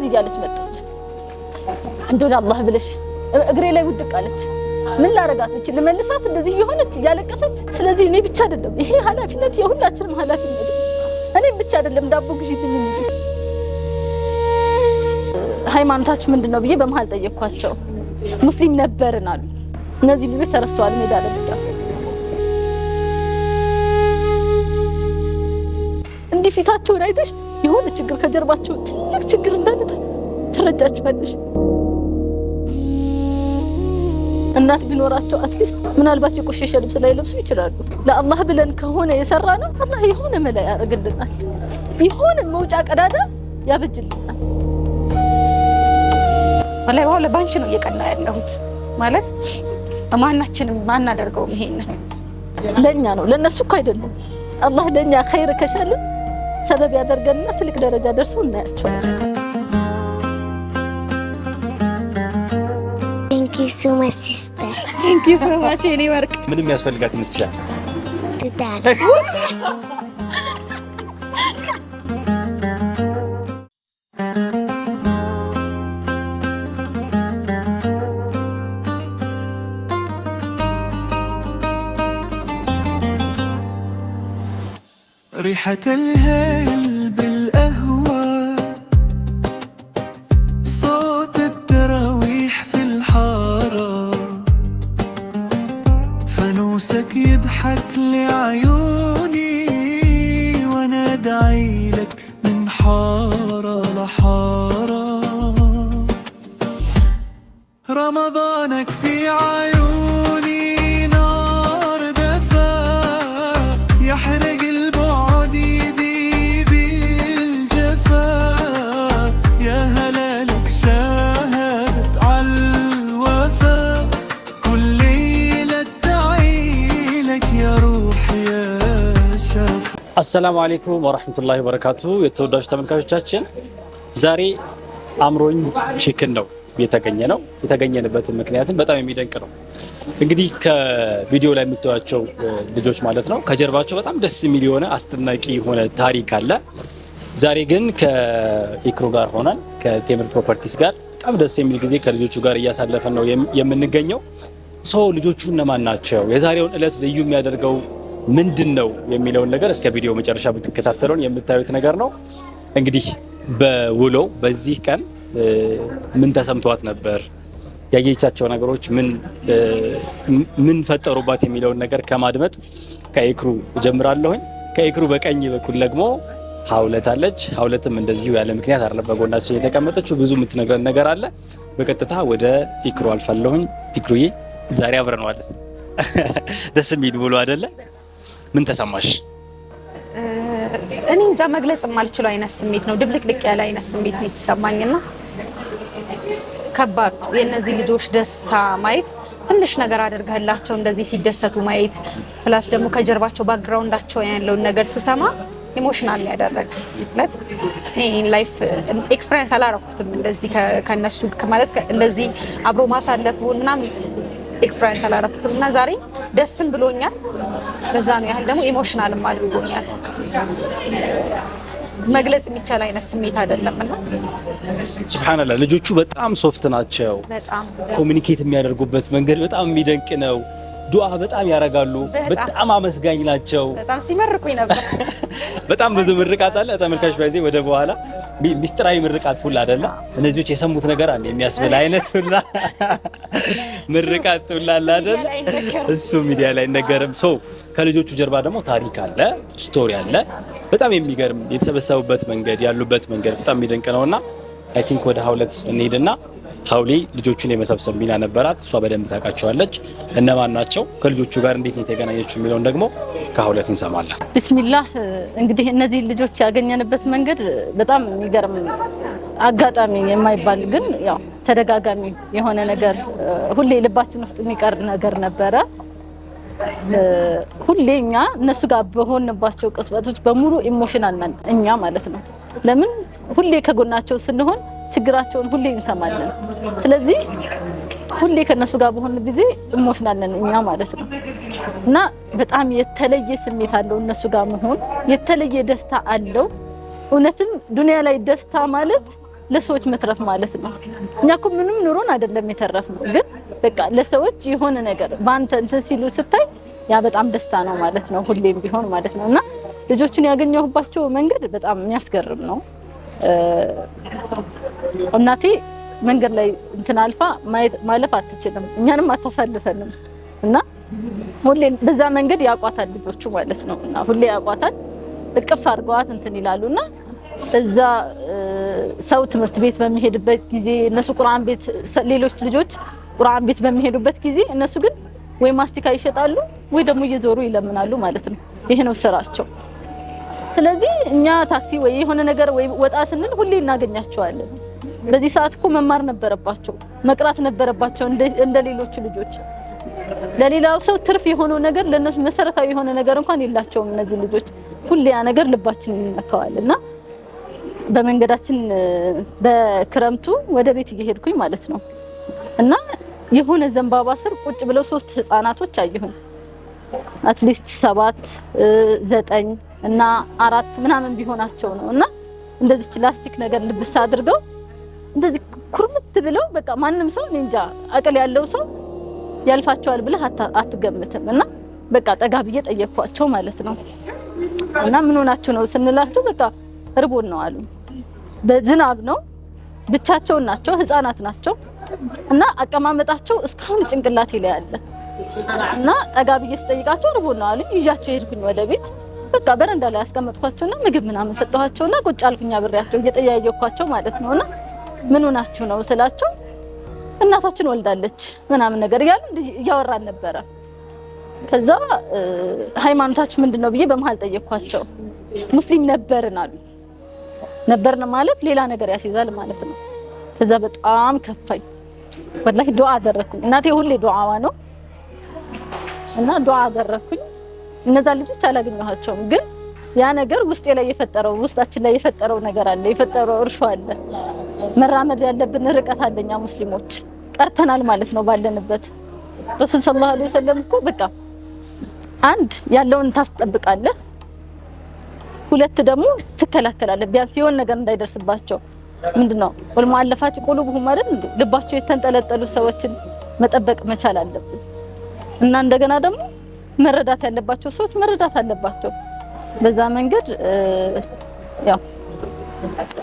እንደዚህ ያለች መጣች እንደው ለአላህ ብለሽ እግሬ ላይ ውድቅ አለች ምን ላረጋት እቺ ለመልሳት እንደዚህ የሆነች ያለቀሰች ስለዚህ እኔ ብቻ አይደለም ይሄ ኃላፊነት የሁላችንም ኃላፊነት እኔ ብቻ አይደለም ዳቦ ግዢልኝ እንጂ ሃይማኖታችሁ ምንድነው ብዬ በመሃል ጠየቅኳቸው ሙስሊም ነበርን አሉ እነዚህ ልጆች ተረስተዋል ሜዳ ለብቻ እንዲህ ፊታቸውን አይተሽ የሆነ ችግር ከጀርባቸው ትልቅ ችግር እንዳለ ትረጃቸዋለሽ እናት ቢኖራቸው አትሊስት ምናልባት የቆሸሸ ልብስ ላይ ለብሱ ይችላሉ ለአላህ ብለን ከሆነ የሰራነው አላህ የሆነ መላ ያርግልናል የሆነ መውጫ ቀዳዳ ያበጅልናል ወላሂ ባንቺ ነው እየቀና ያለሁት ማለት ማናችንም ማናደርገው ይሄን ለኛ ነው ለነሱ እኮ አይደለም አላህ ለኛ ኸይር ከሻለ ሰበብ ያደርገንና ትልቅ ደረጃ ደርሰው እናያቸዋለን Thank you so much sister Thank you so much የኔ ወርቅ ምንም ያስፈልጋት ይመስልሻል ትዳር ريحة الهيل بالقهوة صوت التراويح في الحارة فانوسك يضحك لعيوني وانا ادعي لك من حارة لحارة رمضانك في عيوني نار دفا يحرق السلام عليكم ورحمة الله وبركاته የተወዳጅ ተመልካቾቻችን ዛሬ አምሮኝ ቺክን ነው የተገኘንበት ምክንያቱም በጣም የሚደንቅ ነው እንግዲህ ከቪዲዮ ላይ የምታዩቸው ልጆች ማለት ነው ከጀርባቸው በጣም ደስ የሚል የሆነ አስደናቂ የሆነ ታሪክ አለ ዛሬ ግን ከኢክሩ ጋር ሆነን ከቴምር ፕሮፐርቲስ ጋር በጣም ደስ የሚል ጊዜ ከልጆቹ ጋር እያሳለፈን ነው የምንገኘው ልጆቹ እነማን ናቸው የዛሬውን ዕለት ልዩ የሚያደርገው ምንድነው የሚለውን ነገር እስከ ቪዲዮ መጨረሻ ብትከታተሉን የምታዩት ነገር ነው እንግዲህ በውለው በዚህ ቀን ምን ተሰምቷት ነበር ያየቻቸው ነገሮች ምን ፈጠሩባት የሚለውን ነገር ከማድመጥ ከኢክሩ ጀምራለሁኝ ከኢክሩ በቀኝ በኩል ደግሞ ሀውለት አለች ሀውለትም እንደዚሁ ያለ ምክንያት አይደለም በጎናችን የተቀመጠችው ብዙ የምትነግረን ነገር አለ በቀጥታ ወደ ኢክሩ አልፈለሁኝ ኢክሩዬ ዛሬ አብረናል ደስ የሚል ውሎ አይደለ ምን ተሰማሽ እኔ እንጃ መግለጽ የማልችለው አይነት ስሜት ነው ድብልቅልቅ ያለ አይነት ስሜት ነው የተሰማኝና ከባድ የነዚህ ልጆች ደስታ ማየት ትንሽ ነገር አድርገህላቸው እንደዚህ ሲደሰቱ ማየት ፕላስ ደግሞ ከጀርባቸው ባክግራውንዳቸው ያለውን ነገር ስሰማ ኢሞሽናል ያደረገ ማለት እኔ ላይፍ ኤክስፒሪየንስ አላረኩትም እንደዚህ ከነሱ ማለት እንደዚህ አብሮ ማሳለፉና ኤክስፒሪየንስ አላረኩትም እና ዛሬ ደስም ብሎኛል በዛ ነው ያህል ደግሞ ኢሞሽናልም አድርጎኛል መግለጽ የሚቻል አይነት ስሜት አይደለምና ሱብሃንአላህ ልጆቹ በጣም ሶፍት ናቸው በጣም ኮሙኒኬት የሚያደርጉበት መንገድ በጣም የሚደንቅ ነው ዱዓ በጣም ያረጋሉ በጣም አመስጋኝ ናቸው በጣም ሲመርቁኝ ነበር በጣም ብዙ ምርቃት አለ ተመልካች ባይዜ ወደ በኋላ ሚስጥራዊ ምርቃት ሁሉ አይደለ እነዚህ የሰሙት ነገር አለ የሚያስብል አይነት ሁሉ ምርቃት ሁሉ አለ አይደለ እሱ ሚዲያ ላይ ነገርም ከልጆቹ ጀርባ ደግሞ ታሪክ አለ ስቶሪ አለ በጣም የሚገርም የተሰበሰቡበት መንገድ ያሉበት መንገድ በጣም የሚደንቅ ነውና አይ ቲንክ ወደ ሀውለት እንሄድና ሀውሊ ልጆቹን የመሰብሰብ ሚና ነበራት እሷ በደንብ ታውቃቸዋለች እነማን ናቸው ከልጆቹ ጋር እንዴት ነው የተገናኘችው የሚለውን ደግሞ ከሀውለት እንሰማለን ቢስሚላህ እንግዲህ እነዚህ ልጆች ያገኘንበት መንገድ በጣም የሚገርም አጋጣሚ የማይባል ግን ያው ተደጋጋሚ የሆነ ነገር ሁሌ ልባችን ውስጥ የሚቀር ነገር ነበረ ሁሌኛ እነሱ ጋር በሆንባቸው ቅጽበቶች በሙሉ ኢሞሽናል ነን እኛ ማለት ነው ለምን ሁሌ ከጎናቸው ስንሆን ችግራቸውን ሁሌ እንሰማለን ስለዚህ ሁሌ ከነሱ ጋር በሆነ ጊዜ ኢሞሽናል ነን እኛ ማለት ነው እና በጣም የተለየ ስሜት አለው እነሱ ጋር መሆን የተለየ ደስታ አለው እውነትም ዱንያ ላይ ደስታ ማለት ለሰዎች መትረፍ ማለት ነው። እኛ እኮ ምንም ኑሮን አይደለም የተረፍነው፣ ግን በቃ ለሰዎች የሆነ ነገር ባንተ እንትን ሲሉ ስታይ ያ በጣም ደስታ ነው ማለት ነው፣ ሁሌም ቢሆን ማለት ነውና ልጆችን ያገኘሁባቸው መንገድ በጣም የሚያስገርም ነው። እናቴ መንገድ ላይ እንትን አልፋ ማለፍ አትችልም፣ እኛንም አታሳልፈንም እና ሁሌ በዛ መንገድ ያቋታል ልጆቹ ማለት ነው። እና ሁሌ ያቋታል እቅፍ አድርገዋት እንትን ይላሉና እዛ ሰው ትምህርት ቤት በሚሄድበት ጊዜ እነሱ ቁርአን ቤት ሌሎች ልጆች ቁርአን ቤት በሚሄዱበት ጊዜ እነሱ ግን ወይ ማስቲካ ይሸጣሉ ወይ ደግሞ እየዞሩ ይለምናሉ ማለት ነው። ይሄ ነው ስራቸው። ስለዚህ እኛ ታክሲ ወይ የሆነ ነገር ወይ ወጣ ስንል ሁሌ እናገኛቸዋለን። በዚህ ሰዓት እኮ መማር ነበረባቸው፣ መቅራት ነበረባቸው እንደ ሌሎች ልጆች። ለሌላው ሰው ትርፍ የሆነው ነገር ለነሱ መሰረታዊ የሆነ ነገር እንኳን የላቸውም እነዚህ ልጆች። ሁሌ ያ ነገር ልባችን ይነካዋልና በመንገዳችን በክረምቱ ወደ ቤት እየሄድኩኝ ማለት ነው እና የሆነ ዘንባባ ስር ቁጭ ብለው 3 ህፃናቶች አየሁኝ። አትሊስት 7 9 እና 4 ምናምን ቢሆናቸው ነው እና እንደዚህ ፕላስቲክ ነገር ልብስ አድርገው እንደዚህ ኩርምት ብለው በቃ ማንም ሰው እንጃ አቅል ያለው ሰው ያልፋቸዋል ብለህ አትገምትም። እና በቃ ጠጋ ብዬ ጠየቅኳቸው ማለት ነው እና ምን ሆናችሁ ነው ስንላቸው በቃ እርቦን ነው አሉ። በዝናብ ነው፣ ብቻቸውን ናቸው፣ ህፃናት ናቸው እና አቀማመጣቸው እስካሁን ጭንቅላቴ ላይ አለ። እና ጠጋ ብዬ ስጠይቃቸው እርቦን ነው አሉ። ይዣቸው ሄድኩኝ ወደ ቤት። በቃ በረንዳ ላይ አስቀመጥኳቸውና ምግብ ምናምን ሰጠኋቸውና ቁጭ አልኩኝ አብሬያቸው እየጠያየኳቸው ማለት ነውና ምን ሆናችሁ ነው ስላቸው እናታችን ወልዳለች ምናምን ነገር እያሉ እያወራን ነበረ። ከዛ ሃይማኖታችሁ ምንድነው ብዬ በመሃል ጠየቅኳቸው። ሙስሊም ነበርን አሉ። ነበርን ማለት ሌላ ነገር ያስይዛል ማለት ነው። ከዛ በጣም ከፋኝ ወላሂ። ዱዓ አደረኩኝ። እናቴ ሁሌ ዱዓዋ ነው እና ዱዓ አደረኩኝ። እነዛ ልጆች አላገኘኋቸውም፣ ግን ያ ነገር ውስጤ ላይ የፈጠረው ውስጣችን ላይ የፈጠረው ነገር አለ፣ የፈጠረው እርሾ አለ። መራመድ ያለብን ርቀት አለኛ ሙስሊሞች ቀርተናል ማለት ነው ባለንበት። ረሱል ሰለላሁ ዐለይሂ ወሰለም እኮ በቃ አንድ ያለውን ታስጠብቃለህ፣ ሁለት ደግሞ ትከላከላለህ፣ ቢያንስ የሆነ ነገር እንዳይደርስባቸው። ምንድነው ወልሙአለፋት ቁሉብሁም አይደል እንዴ? ልባቸው የተንጠለጠሉ ሰዎችን መጠበቅ መቻል አለብን። እና እንደገና ደግሞ መረዳት ያለባቸው ሰዎች መረዳት አለባቸው። በዛ መንገድ ያው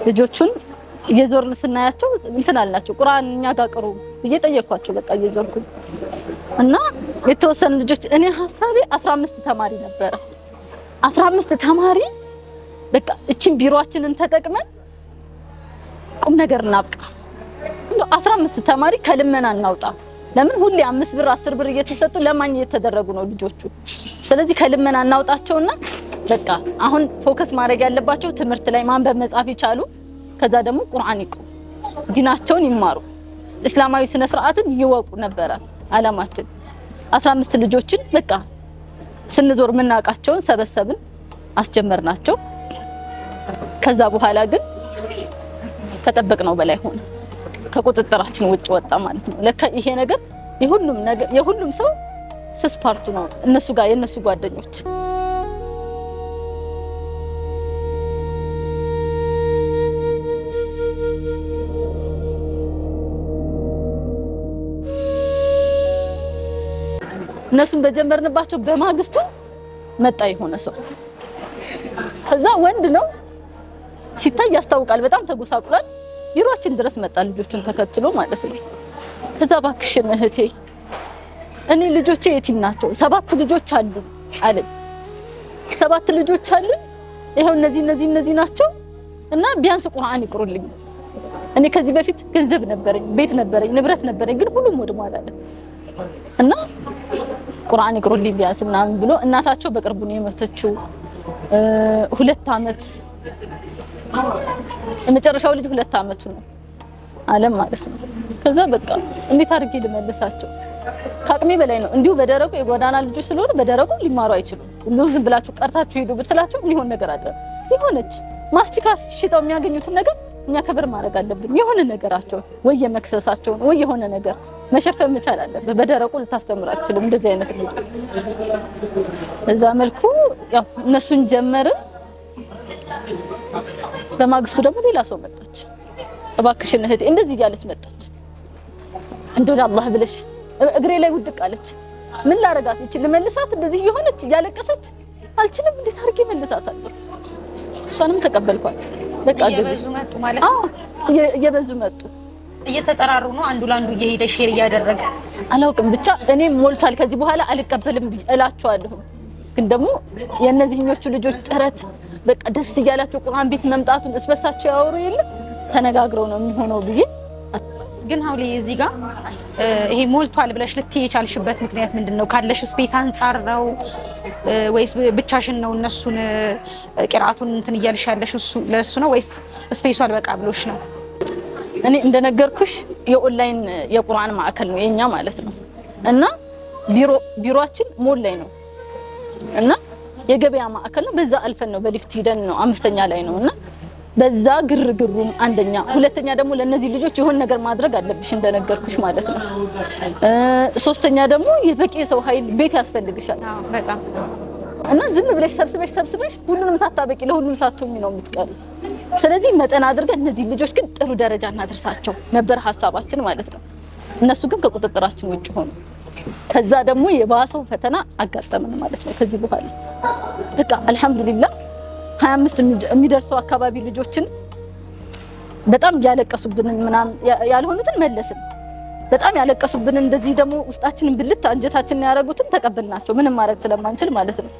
ልጆቹን እየዞርን ስናያቸው እንትን አልናቸው። ቁርአን እኛ ጋር ቅሩ ብዬ ጠየኳቸው። በቃ እየዞርኩኝ እና የተወሰኑ ልጆች እኔ ሐሳቤ 15 ተማሪ ነበረ። 15 ተማሪ በቃ እቺን ቢሮአችንን ተጠቅመን ቁም ነገር እናብቃ። እንዴ 15 ተማሪ ከልመና እናውጣ። ለምን ሁሌ 5 ብር 10 ብር እየተሰጡ ለማኝ እየተደረጉ ነው ልጆቹ። ስለዚህ ከልመና እናውጣቸውና በቃ አሁን ፎከስ ማድረግ ያለባቸው ትምህርት ላይ ማንበብ መጻፍ ይቻሉ። ከዛ ደግሞ ቁርአን ይቅሩ፣ ዲናቸውን ይማሩ፣ እስላማዊ ስነ ስርዓትን ይወቁ ነበረ አላማችን። 15 ልጆችን በቃ ስንዞር ምናቃቸውን ሰበሰብን አስጀመርናቸው። ከዛ በኋላ ግን ከጠበቅነው በላይ ሆነ፣ ከቁጥጥራችን ውጭ ወጣ ማለት ነው። ለካ ይሄ ነገር የሁሉም ሰው ስስ ፓርቱ ነው እነሱ ጋር የነሱ ጓደኞች። እነሱን በጀመርንባቸው በማግስቱ መጣ የሆነ ሰው። ከዛ ወንድ ነው ሲታይ ያስታውቃል፣ በጣም ተጎሳቁሏል። ቢሮአችን ድረስ መጣ ልጆቹን ተከትሎ ማለት ነው። ከዛ ባክሽን እህቴ እኔ ልጆቼ የቲም ናቸው፣ 7 ልጆች አሉ አለኝ። 7 ልጆች አሉ፣ ይሄው እነዚህ ናቸው እና ቢያንስ ቁርአን ይቅሩልኝ። እኔ ከዚህ በፊት ገንዘብ ነበረኝ፣ ቤት ነበረኝ፣ ንብረት ነበረኝ፣ ግን ሁሉም ወድሟል አለ እና ቁርአን ይቅሩልኝ ቢያንስ ምናምን ብሎ እናታቸው በቅርቡ ነው የሞተችው። 2 አመት የመጨረሻው ልጅ 2 አመቱ ነው አለም ማለት ነው። ከዛ በቃ እንዴት አድርጌ ልመልሳቸው? ከአቅሜ በላይ ነው። እንዲሁ በደረቁ የጎዳና ልጆች ስለሆነ በደረቁ ሊማሩ አይችሉም። ሁሉ ዝም ብላችሁ ቀርታችሁ ሄዱ ብትላችሁ ምን ነገር አይደለም። ይሆነች ማስቲካ ሽጣው የሚያገኙትን ነገር እኛ ከበር ማድረግ አለብን። የሆነ ነገራቸው ወይ የመክሰሳቸው ወይ የሆነ ነገር መሸፈን መቻል አለበት። በደረቁ ልታስተምራችሁ እንደዚህ አይነት ልጆች በዛ መልኩ ያው እነሱን ጀመርን። በማግስቱ ደግሞ ሌላ ሰው መጣች። እባክሽን እህቴ እንደዚህ እያለች መጣች። እንደው ለአላህ ብለሽ እግሬ ላይ ውድቅ አለች። ምን ላረጋት ይችላል? ልመልሳት እንደዚህ የሆነች እያለቀሰች አልችልም። እንዴት አድርጌ መልሳታለሁ? እሷንም ተቀበልኳት። በቃ እየበዙ መጡ ማለት ነው። እየበዙ መጡ። እየተጠራሩ ነው። አንዱ ላንዱ እየሄደ ሼር እያደረገ አላውቅም። ብቻ እኔም ሞልቷል ከዚህ በኋላ አልቀበልም እላቸዋለሁ። ግን ደግሞ የእነዚህኞቹ ልጆች ጥረት በቃ ደስ እያላቸው ቁርአን ቤት መምጣቱን እስበሳቸው ያወሩ የለ ተነጋግረው ነው የሚሆነው ብዬ ግን ሀውሊ እዚህ ጋር ይሄ ሞልቷል ብለሽ ልትይ የቻልሽበት ምክንያት ምንድነው? ካለሽ ስፔስ አንፃር ነው ወይስ ብቻሽን ነው እነሱን ቂራአቱን እንትን እያልሽ ያለሽ እሱ ለሱ ነው ወይስ ስፔሱ አልበቃ ብሎሽ ነው? እኔ እንደነገርኩሽ የኦንላይን የቁርአን ማዕከል ነው የኛ ማለት ነው እና ቢሮአችን ሞል ላይ ነው እና የገበያ ማዕከል ነው። በዛ አልፈን ነው በሊፍት ሄደን ነው 5ኛ ላይ ነው እና በዛ ግርግሩም አንደኛ፣ ሁለተኛ ደግሞ ለነዚህ ልጆች የሆነ ነገር ማድረግ አለብሽ እንደነገርኩሽ ማለት ነው። ሶስተኛ ደግሞ የበቂ ሰው ኃይል ቤት ያስፈልግሻል በጣም እና ዝም ብለሽ ሰብስበሽ ሁሉንም ሳታበቂ ለሁሉም ሳትሆኚ ነው የምትቀሩ። ስለዚህ መጠን አድርገን እነዚህ ልጆች ግን ጥሩ ደረጃ እናደርሳቸው ነበር ሀሳባችን ማለት ነው። እነሱ ግን ከቁጥጥራችን ውጭ ሆኑ። ከዛ ደግሞ የባሰው ፈተና አጋጠመን ማለት ነው። ከዚህ በኋላ በቃ አልহামዱሊላህ 25 የሚደርሱ አካባቢ ልጆችን በጣም ያለቀሱብን ምናምን ያልሆኑትን መለስን። በጣም ያለቀሱብን እንደዚህ ደግሞ ውስጣችንን ብልት አንጀታችንን ያረጉትን ተቀበልናቸው ምንም ማድረግ ስለማንችል ማለት ነው።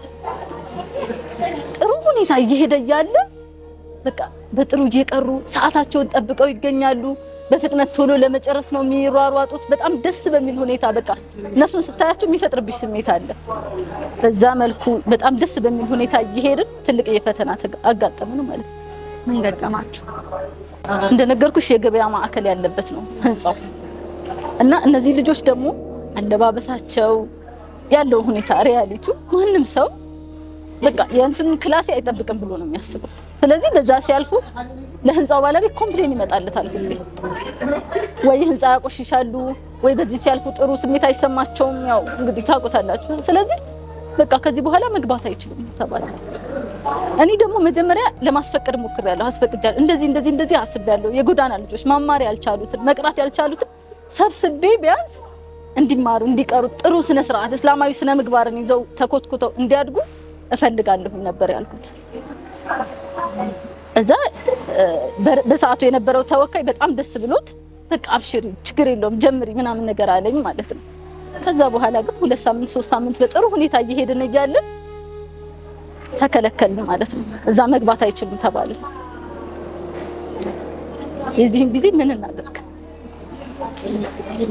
ጥሩ ሁኔታ እየሄደ ያለ በቃ በጥሩ እየቀሩ ሰዓታቸውን ጠብቀው ይገኛሉ። በፍጥነት ቶሎ ለመጨረስ ነው የሚሯሯጡት። በጣም ደስ በሚል ሁኔታ በቃ እነሱን ስታያቸው የሚፈጥርብሽ ስሜት አለ። በዛ መልኩ በጣም ደስ በሚል ሁኔታ እየሄድን ትልቅ የፈተና አጋጠመን ማለት ነው። ምን ገጠማችሁ? እንደነገርኩሽ የገበያ ማዕከል ያለበት ነው ህንጻው እና እነዚህ ልጆች ደግሞ አለባበሳቸው ያለው ሁኔታ ሪያሊቲ ማንም ሰው በቃ የእንትን ክላስ አይጠብቅም ብሎ ነው የሚያስበው። ስለዚህ በዛ ሲያልፉ ለህንጻው ባለቤት ኮምፕሌን ይመጣለታል ሁሌ ወይ ህንጻ ያቆሽሻሉ ወይ በዚህ ሲያልፉ ጥሩ ስሜት አይሰማቸውም። ያው እንግዲህ ታውቁታላችሁ። ስለዚህ በቃ ከዚህ በኋላ መግባት አይችሉም ተባለ። እኔ ደግሞ መጀመሪያ ለማስፈቀድ ሞክሬያለሁ። አስፈቅጃለሁ። እንደዚህ አስቤያለሁ። የጎዳና ልጆች መማር ያልቻሉትን መቅራት ያልቻሉትን ሰብስቤ ቢያንስ እንዲማሩ እንዲቀሩ ጥሩ ስነ ስርዓት እስላማዊ ስነ ምግባርን ይዘው ተኮትኩተው እንዲያድጉ እፈልጋለሁ ነበር ያልኩት። እዛ በሰዓቱ የነበረው ተወካይ በጣም ደስ ብሎት በቃ አብሽሪ ችግር የለውም ጀምሪ ምናምን ነገር አለኝ ማለት ነው። ከዛ በኋላ ግን 2 ሳምንት 3 ሳምንት በጥሩ ሁኔታ እየሄድን እያለ ተከለከልን ማለት ነው። እዛ መግባት አይችሉም ተባለ። የዚህን ጊዜ ምን እናደርግ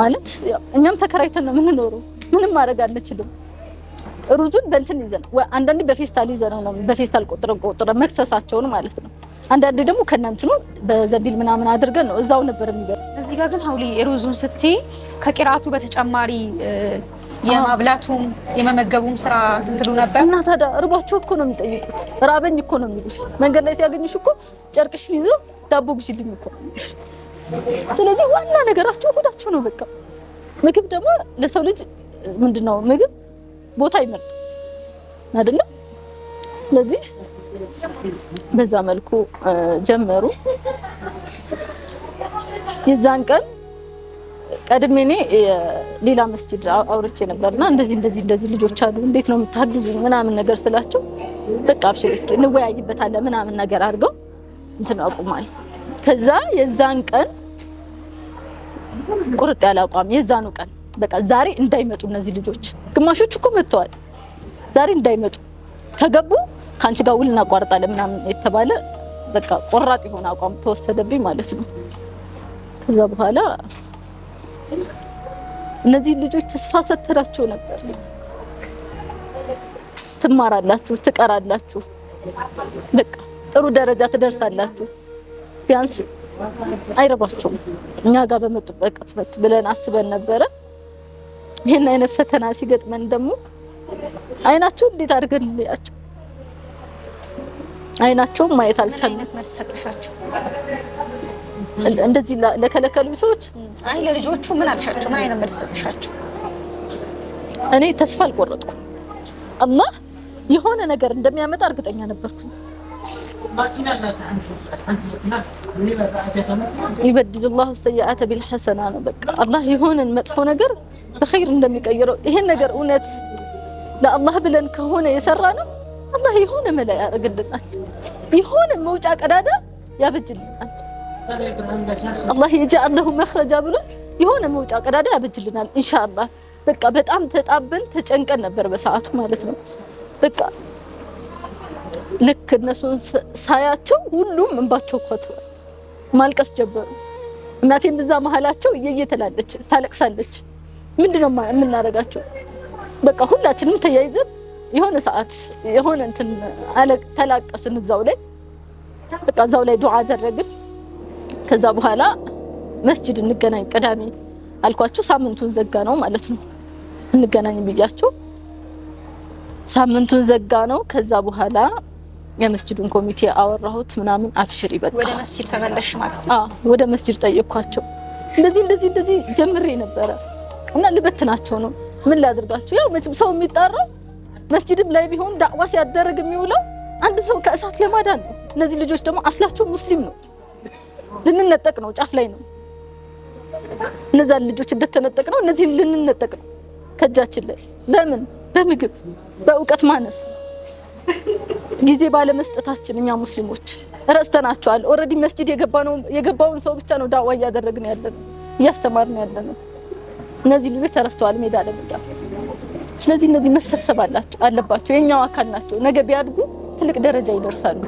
ማለት እኛም ተከራይተን ነው የምንኖረው። ምንም ማድረግ አንችልም። ሩዙን በእንትን ይዘን አንዳንዴ በፌስታል ይዘነው ነው በፌስታል ቆጥረን መክሰሳቸውን ማለት ነው። አንዳንዴ ደግሞ ከነንትኑ በዘቢል ምናምን አድርገን ነው እዛው ነበር የሚበሉ። እዚህ ጋር ግን ሀውሊ ሩዙን ስትይ ከቂራቱ በተጨማሪ የማብላቱም የመመገቡም ስራ ትንትሉ ነበር እና ታዲያ ርቧቸው እኮ ነው የሚጠይቁት። ራበኝ እኮ ነው የሚሉሽ። መንገድ ላይ ሲያገኙሽ እኮ ጨርቅሽን ይዘው ዳቦ ግዢልኝ እኮ ነው የሚሉሽ። ስለዚህ ዋና ነገራቸው ሆዳቸው ነው በቃ። ምግብ ደግሞ ለሰው ልጅ ምንድነው ምግብ ቦታ ይመርጥ አይደለም። ስለዚህ በዛ መልኩ ጀመሩ። የዛን ቀን ቀድሜ እኔ ሌላ መስጂድ አውርቼ ነበርና እንደዚህ ልጆች አሉ እንዴት ነው የምታግዙኝ ምናምን ነገር ስላቸው በቃ አብሽር እስኪ እንወያይበታለን ምናምን ነገር አድርገው እንትን አቁማል። ከዛ የዛን ቀን ቁርጥ ያለ አቋም የዛኑ ቀን በቃ ዛሬ እንዳይመጡ እነዚህ ልጆች ግማሾች እኮ መጥተዋል። ዛሬ እንዳይመጡ ከገቡ ካንቺ ጋር ውል እናቋርጣለን ምናምን የተባለ በቃ ቆራጥ የሆነ አቋም ተወሰደብኝ ማለት ነው። ከዛ በኋላ እነዚህ ልጆች ተስፋ ሰተራቸው ነበር። ትማራላችሁ፣ ትቀራላችሁ፣ በቃ ጥሩ ደረጃ ትደርሳላችሁ፣ ቢያንስ አይረባቸውም እኛ ጋር በመጡበት ቅጽበት ብለን አስበን ነበረ። ይሄን አይነት ፈተና ሲገጥመን ደግሞ አይናቸው እንዴት አድርገን እንያቸው? አይናቸው ማየት አልቻልንም። እንደዚህ ለከለከሉ ሰዎች አይ ለልጆቹ ምን አልሻቸው? ምን አይነት መልስ ሰጥሻቸው? እኔ ተስፋ አልቆረጥኩም። አላህ የሆነ ነገር እንደሚያመጣ እርግጠኛ ነበርኩኝ። يبدل الله السيئات بالحسنة ነው በቃ አላህ የሆነን መጥፎ ነገር በኸይር እንደሚቀይረው ይሄን ነገር እውነት ለአላህ ብለን ከሆነ የሰራነው አላህ የሆነ መላ ያደርግልናል የሆነ መውጫ ቀዳዳ ያበጅልናል አላህ يجعل له مخرجا ብሎ የሆነ መውጫ ቀዳዳ ያበጅልናል ኢንሻአላህ በቃ በጣም ተጣበን ተጨንቀን ነበር በሰዓቱ ማለት ነው በቃ ልክ እነሱን ሳያቸው ሁሉም እንባቸው ኮተ ማልቀስ ጀመሩ እናቴም በዛ መሃላቸው እየተላለች ታለቅሳለች ምንድነው የምናረጋቸው በቃ ሁላችንም ተያይዘን የሆነ ሰዓት የሆነ እንትን ተላቀስን እዛው ላይ በቃ እዛው ላይ ዱዓ አደረግን ከዛ በኋላ መስጂድ እንገናኝ ቅዳሜ አልኳቸው ሳምንቱን ዘጋ ነው ማለት ነው እንገናኝ ብያቸው ሳምንቱን ዘጋ ነው ከዛ በኋላ የመስጂዱን ኮሚቴ አወራሁት ምናምን አብሽሪ በቃ ወደ መስጂድ ተመለሽ ማለት ነው ወደ መስጂድ ጠየቅኳቸው እንደዚህ ጀምሬ ነበር እና ልበትናቸው ነው ምን ላድርጋቸው ያው መቼም ሰው የሚጣራው መስጂድም ላይ ቢሆን ዳዕዋ ሲያደርግ የሚውለው አንድ ሰው ከእሳት ለማዳን ነው እነዚህ ልጆች ደግሞ አስላቸው ሙስሊም ነው ልንነጠቅ ነው ጫፍ ላይ ነው እነዛ ልጆች እንደተነጠቅ ነው እነዚህ ልንነጠቅ ነው ከጃችን ላይ ለምን በምግብ በእውቀት ማነስ ጊዜ ባለ መስጠታችን እኛ ሙስሊሞች ረስተናቸዋል ኦሬዲ መስጂድ የገባውን ሰው ብቻ ነው ዳዕዋ ያደረግን ያለነው ያስተማርን ያለነው እነዚህ ልጆች ተረስተዋል ሜዳ ለሜዳ ስለዚህ እነዚህ መሰብሰብ አለባቸው የኛው አካል ናቸው ነገ ቢያድጉ ትልቅ ደረጃ ይደርሳሉ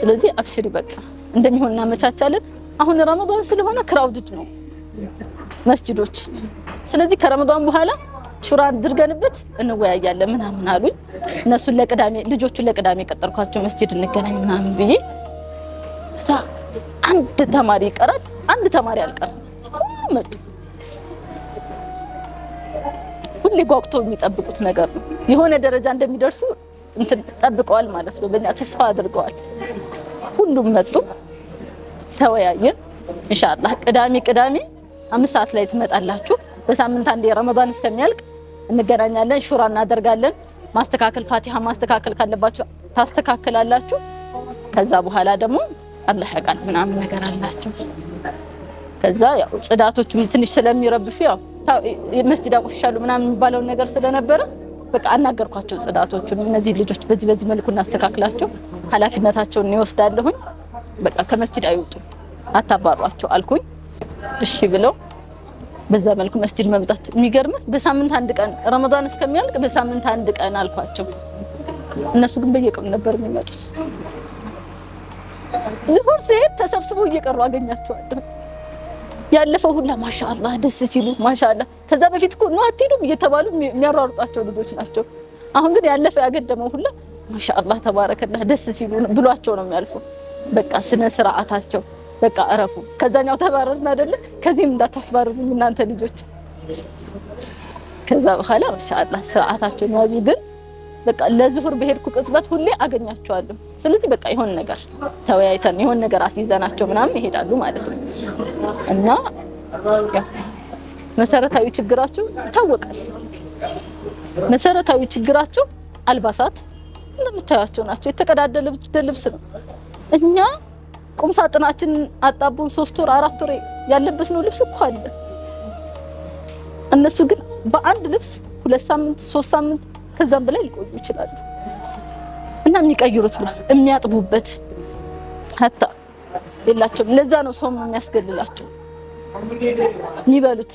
ስለዚህ አብሽሪ በቃ እንደሚሆን እናመቻቻለን አሁን ረመዳን ስለሆነ ክራውድድ ነው መስጂዶች ስለዚህ ከረመዳን በኋላ ሹራ አድርገንበት እንወያያለን ምናምን አሉኝ እነሱ ለቅዳሜ ልጆቹ ለቅዳሜ ቀጠርኳቸው መስጂድ እንገናኝ ምናምን ብዬ እዛ አንድ ተማሪ ይቀራል አንድ ተማሪ አልቀረም መጡ ሁሌ ጓጉተው የሚጠብቁት ነገር ነው የሆነ ደረጃ እንደሚደርሱ እንትን ጠብቀዋል ማለት ነው በእኛ ተስፋ አድርገዋል ሁሉም መጡ ተወያየን ኢንሻአላህ ቅዳሜ 5 ሰዓት ላይ ትመጣላችሁ በሳምንት አንዴ ረመዳን እስከሚያልቅ እንገናኛለን ሹራ እናደርጋለን ማስተካከል ፋቲሃ ማስተካከል ካለባችሁ ታስተካክላላችሁ ከዛ በኋላ ደግሞ አላህ ያቃል ምናምን ነገር አላችሁ ከዛ ያው ጽዳቶቹም ትንሽ ስለሚረብሹ ያው መስጂድ አቆሽሻሉ ምናምን የሚባለው ነገር ስለነበረ በቃ አናገርኳቸው ጽዳቶቹን እነዚህ ልጆች በዚህ መልኩ እናስተካክላቸው ኃላፊነታቸውን ይወስዳለሁኝ በቃ ከመስጂድ አይወጡ አታባሯቸው አልኩኝ እሺ ብለው በዛ መልኩ መስጂድ መምጣት የሚገርም በሳምንት አንድ ቀን ረመዳን እስከሚያልቅ በሳምንት አንድ ቀን አልኳቸው እነሱ ግን በየቀኑ ነበር የሚመጡት ዝሁር ሲሄድ ተሰብስበው እየቀሩ አገኛቸዋለሁ ያለፈው ሁላ ማሻአላህ ደስ ሲሉ ማሻአላህ ከዛ በፊት እኮ ነው አትሄዱም እየተባሉ የሚያሯሩጣቸው ልጆች ናቸው አሁን ግን ያለፈ ያገደመው ሁላ ማሻአላህ ተባረከላህ ደስ ሲሉ ብሏቸው ነው የሚያልፈው በቃ ስነ ስርዓታቸው በቃ አረፉ ከዛኛው ተባረርን አይደለ ከዚህም እንዳታስባረሩኝ እናንተ ልጆች ከዛ በኋላ ማሻአላህ ስርዓታቸው ያዙ ግን በቃ ለዙሁር በሄድኩ ቅጽበት ሁሌ አገኛቸዋለሁ ስለዚህ በቃ ይሆን ነገር ተወያይተን ይሆን ነገር አስይዘናቸው ምናምን ይሄዳሉ ማለት ነው እና መሰረታዊ ችግራቸው ታወቃል መሰረታዊ ችግራቸው አልባሳት እንደምታያቸው ናቸው የተቀዳደለ ልብስ ነው እኛ ቁም ሳጥናችን አጣቡን 3 ወር 4 ወር ያለበስነው ልብስ እኮ አለ እነሱ ግን በአንድ ልብስ 2 ሳምንት 3 ሳምንት ከዛም በላይ ሊቆዩ ይችላሉ እና የሚቀይሩት ልብስ የሚያጥቡበት hatta የላቸውም ለዛ ነው ሰው የሚያስገልላቸው የሚበሉት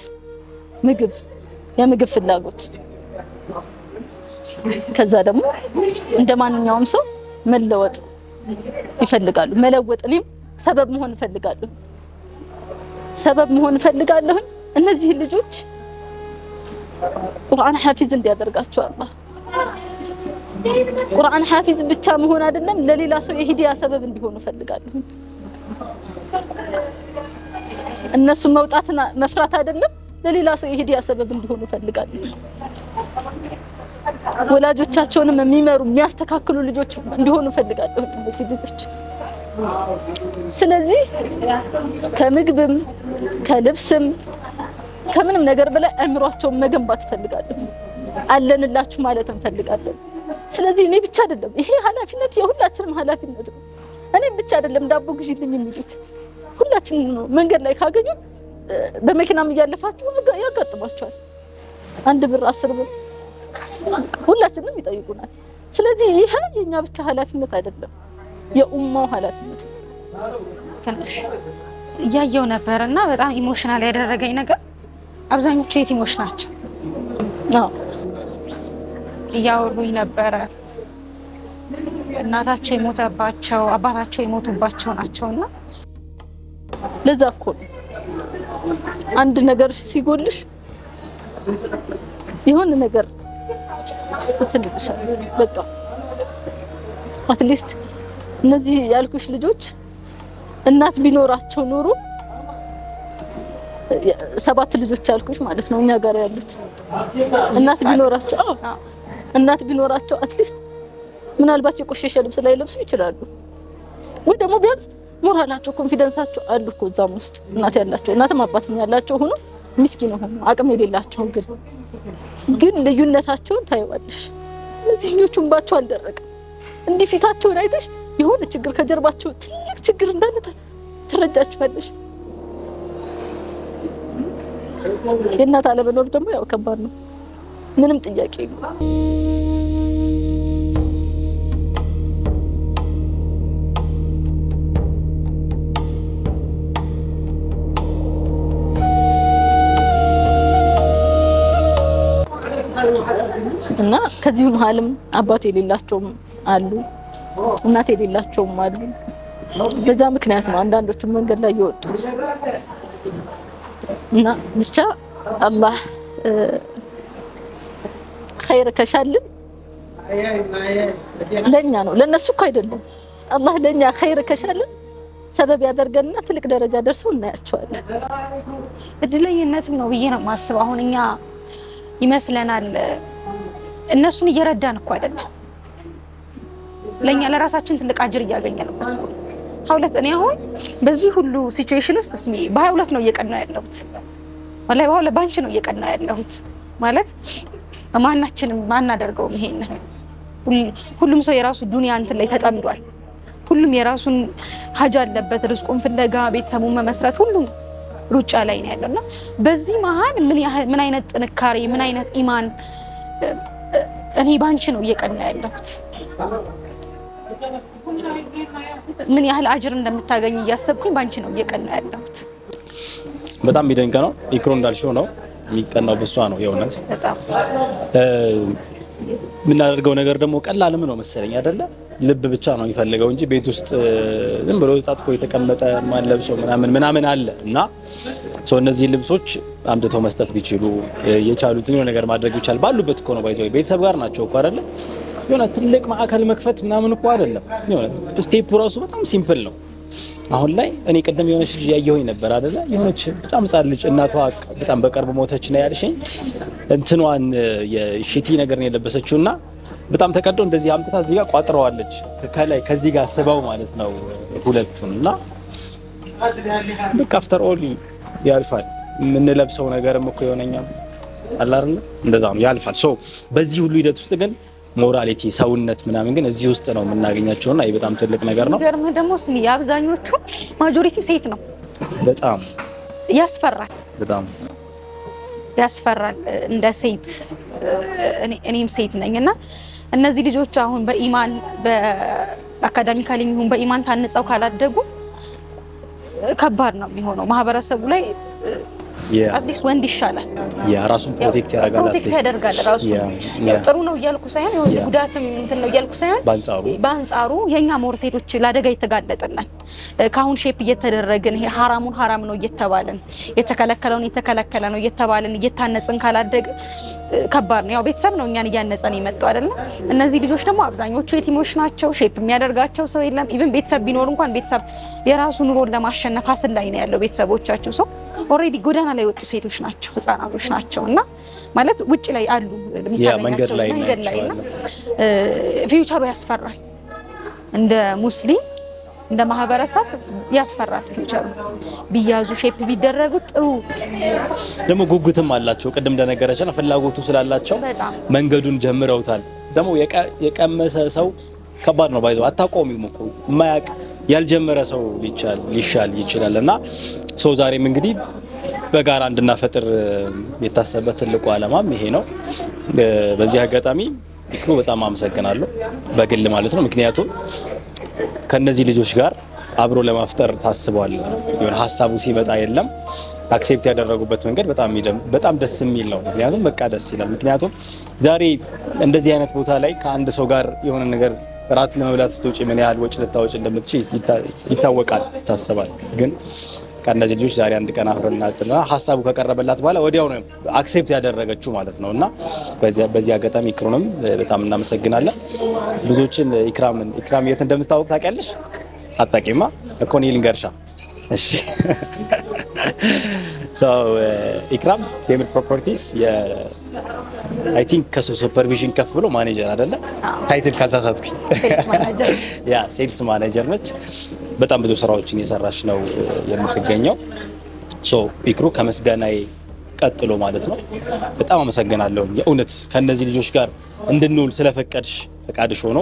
ምግብ የምግብ ፍላጎት ከዛ ደግሞ እንደማንኛውም ሰው መለወጥ ይፈልጋሉ መለወጥ እኔም ሰበብ መሆን እፈልጋለሁ እነዚህ ልጆች ቁርአን ሐፊዝ እንዲያደርጋቸው አላህ ቁርአን ሐፊዝ ብቻ መሆን አይደለም ለሌላ ሰው የሂዳያ ሰበብ እንዲሆኑ እፈልጋለሁ እነሱ መውጣትና መፍራት አይደለም ለሌላ ሰው የሂዳያ ሰበብ እንዲሆኑ እፈልጋለሁ ወላጆቻቸውንም የሚመሩ የሚያስተካክሉ ልጆች እንዲሆኑ እፈልጋለሁ እነዚህ ልጆች ስለዚህ ከምግብም ከልብስም ከምንም ነገር በላይ አእምሯቸውን መገንባት እፈልጋለሁ አለንላችሁ ማለት እንፈልጋለን ስለዚህ እኔ ብቻ አይደለም ይሄ ኃላፊነት የሁላችንም ኃላፊነት ነው። እኔ ብቻ አይደለም ዳቦ ግዢልኝ የሚሉት ሁላችንም ነው። መንገድ ላይ ካገኙ በመኪናም እያለፋችሁ ያጋጥማቸዋል። 1 ብር 10 ብር ሁላችንም ይጠይቁናል። ስለዚህ ይሄ የኛ ብቻ ኃላፊነት አይደለም የኡማው ኃላፊነት ነው። ከነሽ እያየው ነበርና በጣም ኢሞሽናል ያደረገኝ ነገር አብዛኞቹ የቲሞች ናቸው። አዎ እያወሩኝ ነበረ። እናታቸው የሞተባቸው አባታቸው የሞቱባቸው ናቸውና ለዛ እኮ አንድ ነገር ሲጎልሽ ይሁን ነገር ትንሽል በቃ አትሊስት እነዚህ ያልኩሽ ልጆች እናት ቢኖራቸው ኖሮ 7 ልጆች ያልኩሽ ማለት ነው እኛ ጋር ያሉት እናት ቢኖራቸው እናት ቢኖራቸው አትሊስት ምናልባት የቆሸሸ ልብስ ላይ ለብሱ ይችላሉ ወይ ደግሞ ቢያንስ ሞራላቸው ኮንፊደንሳቸው አሉ እኮ እዛም ውስጥ እናት ያላቸው እናትም አባትም ያላቸው ሆኖ ምስኪን ሆኖ አቅም የሌላቸው ግን ልዩነታቸውን ታይዋለሽ። እነዚህ ልጆቹም ባቸው አልደረቀም። እንዲህ ፊታቸውን አይተሽ የሆነ ችግር ከጀርባቸው ትልቅ ችግር እንዳለ ትረጃቸዋለሽ። የእናት አለመኖር ደግሞ ያው ከባድ ነው። ምንም ጥያቄ የለም። እና ከዚህ መሀልም አባት የሌላቸውም አሉ፣ እናት የሌላቸውም አሉ። በዛ ምክንያት ነው አንዳንዶቹ መንገድ ላይ የወጡት። እና ብቻ አላህ ኸይር ከሻልን ለኛ ነው፣ ለነሱ እኮ አይደለም። አላህ ለኛ ኸይር ከሻልን ሰበብ ያደርገንና ትልቅ ደረጃ ደርሰው እናያቸዋለን። እድለኝነትም ነው ብዬ ነው የማስበው። አሁን እኛ ይመስለናል እነሱን እየረዳን እኮ አይደለም፣ ለኛ ለራሳችን ትልቅ አጅር እያገኘንበት ነው። ሀውለት እኔ አሁን በዚህ ሁሉ ሲቹዌሽን ውስጥ እስሚ በ22 ነው እየቀናው ያለሁት። ወላሂ በ22 ባንቺ ነው እየቀናው ያለሁት። ማለት ማናችንም ማናደርገውም ይሄን ሁሉም ሰው የራሱ ዱንያ እንትን ላይ ተጠምዷል። ሁሉም የራሱን ሀጃ አለበት፣ ርዝቁን ፍለጋ ቤተሰቡን መመስረት ሁሉም ሩጫ ላይ ነው ያለውና በዚህ መሀል ምን አይነት ጥንካሬ ምን አይነት ኢማን እኔ ባንቺ ነው እየቀና ያለሁት። ምን ያህል አጅር እንደምታገኝ እያሰብኩኝ ባንቺ ነው እየቀና ያለሁት። በጣም የሚደንቅ ነው። ኢክሮ እንዳልሽው ነው የሚቀናው በሷ ነው የእውነት። በጣም የምናደርገው ነገር ደግሞ ቀላልም ነው መሰለኝ አይደለ? ልብ ብቻ ነው የሚፈልገው እንጂ ቤት ውስጥ ዝም ብሎ ታጥፎ የተቀመጠ ማለብሰው ምናምን አለ እና እነዚህ ልብሶች አምጥተው መስጠት ቢችሉ የቻሉትን የሆነ ነገር ማድረግ ቢቻል ባሉበት እኮ ነው ባይዘው ቤተሰብ ጋር ናቸው እኮ አይደለ? የሆነ ትልቅ ማዕከል መክፈት ምናምን እኮ አይደለም። የሆነ ስቴፕ ራሱ በጣም ሲምፕል ነው። አሁን ላይ እኔ ቀደም የሆነች ልጅ ያየሁኝ ነበር አይደለ? የሆነች በጣም ሕፃን ልጅ እናቷ በጣም በቅርብ ሞተች ነው ያልሽኝ። እንትኗን የሽቲ ነገር ነው የለበሰችውና በጣም ተቀዶ እንደዚህ አምጥታ እዚህ ጋር ቋጥረዋለች። ከላይ ከዚህ ጋር ስበው ማለት ነው ሁለቱን እና በቃ አፍተር ኦል ያልፋል። የምንለብሰው ነገርም እኮ የሆነኛም አለ አይደል? እንደዛ ነው ያልፋል። በዚህ ሁሉ ሂደት ውስጥ ግን ሞራሊቲ ሰውነት ምናምን ግን እዚህ ውስጥ ነው የምናገኛቸውና ይሄ በጣም ትልቅ ነገር ነው። ገርም ደግሞ ስሚ አብዛኞቹ ማጆሪቲው ሴት ነው። በጣም ያስፈራል። በጣም ያስፈራል። እንደ ሴት እኔም ሴት ነኝና እነዚህ ልጆች አሁን በኢማን በአካዳሚካሊ ይሁን በኢማን ታንጸው ካላደጉ ከባድ ነው የሚሆነው ማህበረሰቡ ላይ። አትሊስት ወንድ ይሻላል። ራሱን ፕሮቴክት ያደርጋል ራሱ ጥሩ ነው እያልኩ ሳይሆን የሆነ ጉዳትም እንትን ነው እያልኩ ሳይሆን በአንጻሩ የኛ ሞር ሴቶች ለአደጋ የተጋለጥናል። ካሁን ሼፕ እየተደረግን ይሄ ሐራሙን ሐራም ነው እየተባለን የተከለከለውን የተከለከለ ነው እየተባለን እየታነጽን ካላደግ ከባድ ነው። ያው ቤተሰብ ነው እኛን እያነጸን የመጣው አይደል? እነዚህ ልጆች ደግሞ አብዛኞቹ የቲሞች ናቸው። ሼፕ የሚያደርጋቸው ሰው የለም። ኢቭን ቤተሰብ ቢኖር እንኳን ቤተሰብ የራሱ ኑሮን ለማሸነፍ ሀስል ላይ ነው ያለው ቤተሰቦቻቸው። ሰው ኦልሬዲ ጎዳና ላይ ወጡ ሴቶች ናቸው፣ ህፃናቶች ናቸው እና ማለት ውጭ ላይ አሉ መንገድ ላይ እና ፊውቸሩ ያስፈራል። እንደ ሙስሊም እንደ ማህበረሰብ ያስፈራል። ፊውቸሩ ቢያዙ ሼፕ ቢደረጉ ጥሩ። ደግሞ ጉጉትም አላቸው። ቅድም እንደነገረችን ፍላጎቱ ስላላቸው መንገዱን ጀምረውታል። ደግሞ የቀመሰ ሰው ከባድ ነው ባይዘው አታቆሚውም እኮ የማያውቅ ያልጀመረ ሰው ሊሻል ይችላልና ዛሬም እንግዲህ በጋራ እንድናፈጥር የታሰበበት ትልቁ ዓላማም ይሄ ነው። በዚህ አጋጣሚ ኢክሩ በጣም አመሰግናለሁ በግል ማለት ነው። ምክንያቱም ከነዚህ ልጆች ጋር አብሮ ለማፍጠር ታስቧል። የሆነ ሐሳቡ ሲመጣ የለም አክሴፕት ያደረጉበት መንገድ በጣም ደስ የሚል ነው። ምክንያቱም በቃ ደስ ይላል። ምክንያቱም ዛሬ እንደዚህ አይነት ቦታ ላይ ከአንድ ሰው ጋር የሆነ ነገር ራት ለመብላት ስትወጪ ምን ያህል ወጪ ልታወጪ እንደምትችል ይታወቃል፣ ይታሰባል። ግን ከእነዚህ ልጆች ዛሬ አንድ ቀን አብረን እናጥልና ሐሳቡ ከቀረበላት በኋላ ወዲያው ነው አክሴፕት ያደረገችው ማለት ነውና በዚህ አጋጣሚ ኢክሩንም በጣም እናመሰግናለን። ብዙዎችን ኢክራም የት እንደምታወቅ ታውቂያለሽ? አጣቂማ እኮ ነው ልንገርሻ። እሺ ኢክራም ቴምር ፕሮፐርቲስ አይ ቲንክ ከሱፐርቪዥን ከፍ ብሎ ማኔጀር አይደለ? ታይትል ካልተሳሳትኩኝ ያ ሴልስ ማኔጀር ነች። በጣም ብዙ ስራዎችን እየሰራች ነው የምትገኘው። ኢክሩ ከመስጋናዬ ቀጥሎ ማለት ነው በጣም አመሰግናለሁ። የእውነት ከነዚህ ልጆች ጋር እንድንውል ስለፈቀድሽ ፈቃድሽ ሆኖ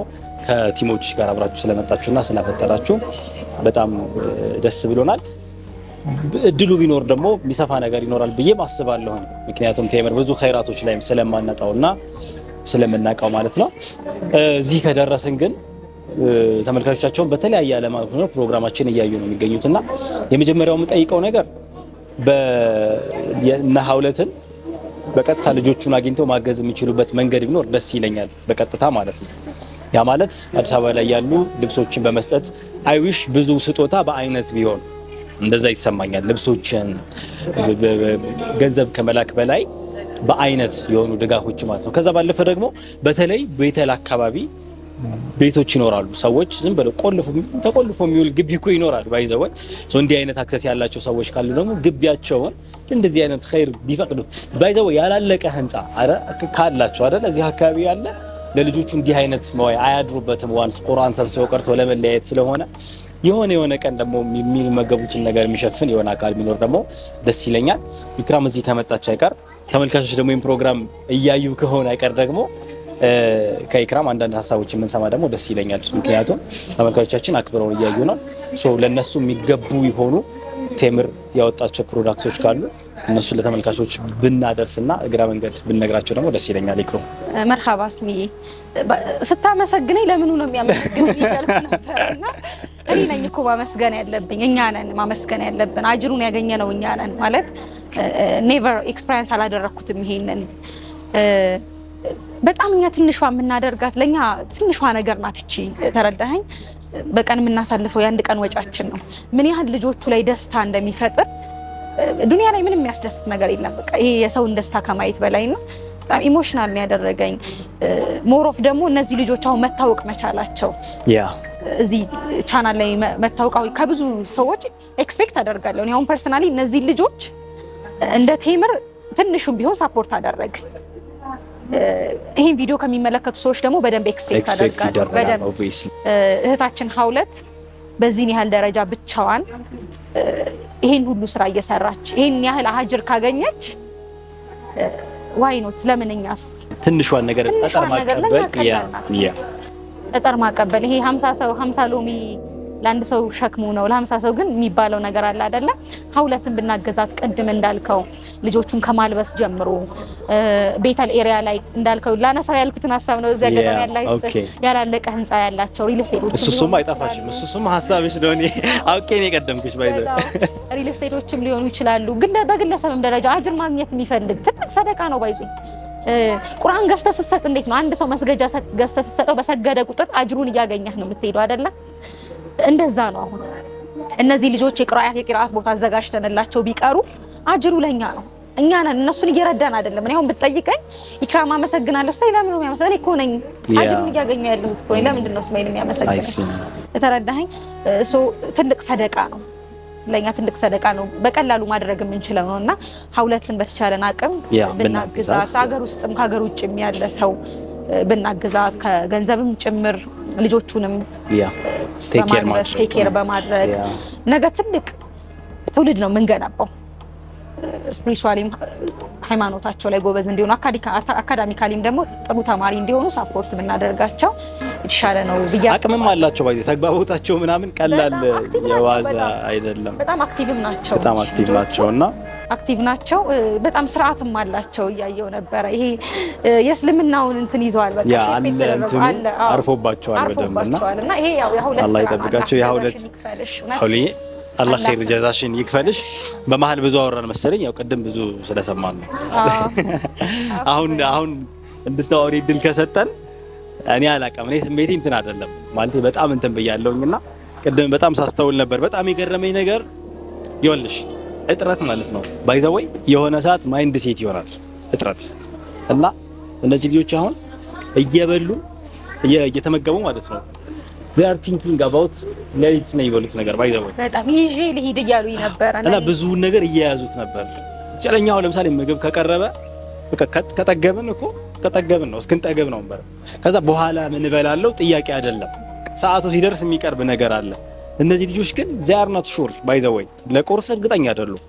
ከቲሞች ጋር አብራችሁ ስለመጣችሁና ስለፈጠራችሁ በጣም ደስ ብሎናል። እድሉ ቢኖር ደግሞ የሚሰፋ ነገር ይኖራል ብዬ ማስባለሁ። ምክንያቱም ቴምር ብዙ ኸይራቶች ላይም ስለማናጣውና ስለምናውቀው ማለት ነው። እዚህ ከደረስን ግን ተመልካቾቻቸውን በተለያየ ዓለም ሆኖ ፕሮግራማችን እያዩ ነው የሚገኙትና የመጀመሪያው የምጠይቀው ነገር ሀውለትን በቀጥታ ልጆቹን አግኝተው ማገዝ የሚችሉበት መንገድ ቢኖር ደስ ይለኛል። በቀጥታ ማለት ነው። ያ ማለት አዲስ አበባ ላይ ያሉ ልብሶችን በመስጠት አይዊሽ ብዙ ስጦታ በአይነት ቢሆን እንደዛ ይሰማኛል። ልብሶችን ገንዘብ ከመላክ በላይ በአይነት የሆኑ ድጋፎች ማለት ነው። ከዛ ባለፈ ደግሞ በተለይ ቤተል አካባቢ ቤቶች ይኖራሉ። ሰዎች ዝም ብለው ተቆልፎ የሚውል ግቢ እኮ ይኖራል። ባይዘው እንዲህ አይነት አክሰስ ያላቸው ሰዎች ካሉ ደግሞ ግቢያቸውን እንደዚህ አይነት ኸይር ቢፈቅዱ ባይዘው ያላለቀ ህንጻ ካላቸው አይደል እዚህ አካባቢ ያለ ለልጆቹ እንዲህ አይነት መዋይ አያድሩበትም። ዋንስ ቁርአን ሰብስበው ቀርቶ ለመለያየት ስለሆነ የሆነ ቀን ደግሞ የሚመገቡትን ነገር የሚሸፍን የሆነ አካል ቢኖር ደግሞ ደስ ይለኛል። ኢክራም እዚህ ከመጣች አይቀር ተመልካቾች ደግሞ ይሄን ፕሮግራም እያዩ ከሆነ አይቀር ደግሞ ከኢክራም አንዳንድ ሀሳቦችን የምንሰማ ደግሞ ደስ ይለኛል። ምክንያቱም ተመልካቾቻችን አክብረው እያዩ ነው። ለነሱ የሚገቡ ይሆኑ ቴምር ያወጣቸው ፕሮዳክቶች ካሉ እነሱ ለተመልካቾች ብናደርስና እግራ መንገድ ብንነግራቸው ደግሞ ደስ ይለኛል። ኢክሩ መርሐባ ስሚዬ ስታመሰግነኝ ለምኑ ነው የሚያመሰግነኝ እያልኩ ነበርና እኔ ነኝ እኮ ማመስገን ያለብኝ፣ እኛ ነን ማመስገን ያለብን። አጅሩን ያገኘነው እኛ ነን ማለት ኔቨር ኤክስፒሪየንስ አላደረኩትም ይሄንን በጣም እኛ ትንሿ የምናደርጋት ለኛ ትንሿ ነገር ናት እቺ። ተረዳኸኝ? በቀን የምናሳልፈው የአንድ ቀን ወጫችን ነው። ምን ያህል ልጆቹ ላይ ደስታ እንደሚፈጥር ዱንያ ላይ ምንም የሚያስደስት ነገር የለም። በቃ ይሄ የሰውን ደስታ ከማየት በላይ ነው። በጣም ኢሞሽናል ነው ያደረገኝ። ሞሮፍ ደግሞ እነዚህ ልጆች አሁን መታወቅ መቻላቸው እዚህ ቻናል ላይ መታወቃዊ ከብዙ ሰዎች ኤክስፔክት አደርጋለሁ። እኔ አሁን ፐርሰናሊ እነዚህ ልጆች እንደ ቴምር ትንሹም ቢሆን ሳፖርት አደረግ ይሄን ቪዲዮ ከሚመለከቱ ሰዎች ደግሞ በደንብ ኤክስፔክት አደርጋለሁ። በደንብ እህታችን ሀውለት በዚህን ያህል ደረጃ ብቻዋን ይሄን ሁሉ ስራ እየሰራች ይሄን ያህል አጅር ካገኘች ዋይ ኖት ለምንኛስ ትንሿን ነገር ጠጠር ማቀበል ይሄ 50 ሰው 50 ሎሚ ለአንድ ሰው ሸክሙ ነው። ለ50 ሰው ግን የሚባለው ነገር አለ አይደለ? ሀውለትን ብናገዛት ቅድም እንዳልከው ልጆቹን ከማልበስ ጀምሮ ቤተል ኤሪያ ላይ እንዳልከው ላነሳው ያልኩትን ሀሳብ ነው። እዚያ ገጠር ያላለቀ ህንጻ ያላቸው ሪል ስቴቶች እሱም አይጠፋሽም። እሱም ሀሳብሽ ነው። እኔ አውቄ ነው የቀደምኩሽ ባይዘው ሪል ስቴቶችም ሊሆኑ ይችላሉ። ግን በግለሰብም ደረጃ አጅር ማግኘት የሚፈልግ ትልቅ ሰደቃ ነው ባይዘው። ቁርአን ገዝተህ ስትሰጥ እንዴት ነው አንድ ሰው መስገጃ ገዝተህ ስትሰጠው በሰገደ ቁጥር አጅሩን እያገኘህ ነው የምትሄደው አይደለ? እንደዛ ነው። አሁን እነዚህ ልጆች የቂራአት ቦታ አዘጋጅተንላቸው ቢቀሩ አጅሩ ለኛ ነው። እኛ ነን እነሱን እየረዳን አይደለም። እኔ አሁን ብትጠይቀኝ ኢክራም አመሰግናለሁ ሳይ ለምን ነው የሚያመሰግነኝ? እኮ ነኝ አጅሩን እያገኘሁ ያለሁት እኮ ነኝ። ለምንድን ነው ስማይል የሚያመሰግነኝ? ተረዳኸኝ? ትልቅ ሰደቃ ነው ለኛ፣ ትልቅ ሰደቃ ነው። በቀላሉ ማድረግ የምንችለው ነውና ሀውለትን በተቻለን አቅም ብናግዛት፣ ሀገር ውስጥም ከሀገር ውጭም ያለ ሰው ብናግዛት ከገንዘብም ጭምር ልጆቹንም ቴክ ኬር በማድረግ ነገ ትልቅ ትውልድ ነው የምንገነባው። ስፒሪቹዋሊም ሃይማኖታቸው ላይ ጎበዝ እንዲሆኑ አካዳሚካሊም ደግሞ ጥሩ ተማሪ እንዲሆኑ ሳፖርት ብናደርጋቸው የተሻለ ነው ብዬ አቅምም አላቸው ባይዘ ተግባቦታቸው ምናምን ቀላል የዋዛ አይደለም። በጣም አክቲቭም ናቸው። በጣም አክቲቭ ናቸውና አክቲቭ ናቸው። በጣም ስርዓትም አላቸው እያየው ነበረ። ይሄ የእስልምናውን እንትን ይዘዋል። በቃ አለ አርፎባቸዋል በደንብና ይሄ ያው የሁለት አላህ ይጠብቃቸው። የሁለት ሁሌ አላህ ኸይር ጀዛሽን ይክፈልሽ። በመሀል ብዙ አወራን መሰለኝ፣ ያው ቅድም ብዙ ስለሰማን ነው። አሁን እንድታወሪ እድል ከሰጠን እኔ አላውቅም። እኔ ስሜቴ እንትን አይደለም ማለት በጣም እንትን ብያለሁኝና ቅድም በጣም ሳስተውል ነበር። በጣም የገረመኝ ነገር ይኸውልሽ እጥረት ማለት ነው ባይዘወይ የሆነ ሰዓት ማይንድ ሴት ይሆናል እጥረት እና እነዚህ ልጆች አሁን እየበሉ እየተመገቡ ማለት ነው they are thinking about ለሊት ነው ይበሉት ነገር ባይዘወይ በጣም ይዤ ልሂድ እያሉ ነበር እና ብዙ ነገር እየያዙት ነበር። ስለኛው ለምሳሌ ምግብ ከቀረበ በቃ ከጠገብን ነው እስክንጠገብ ነው ነበር። ከዛ በኋላ ምን እበላለሁ ጥያቄ አይደለም፣ ሰዓቱ ሲደርስ የሚቀርብ ነገር አለ። እነዚህ ልጆች ግን they are not sure by the way ለቁርስ እርግጠኛ አይደሉም፣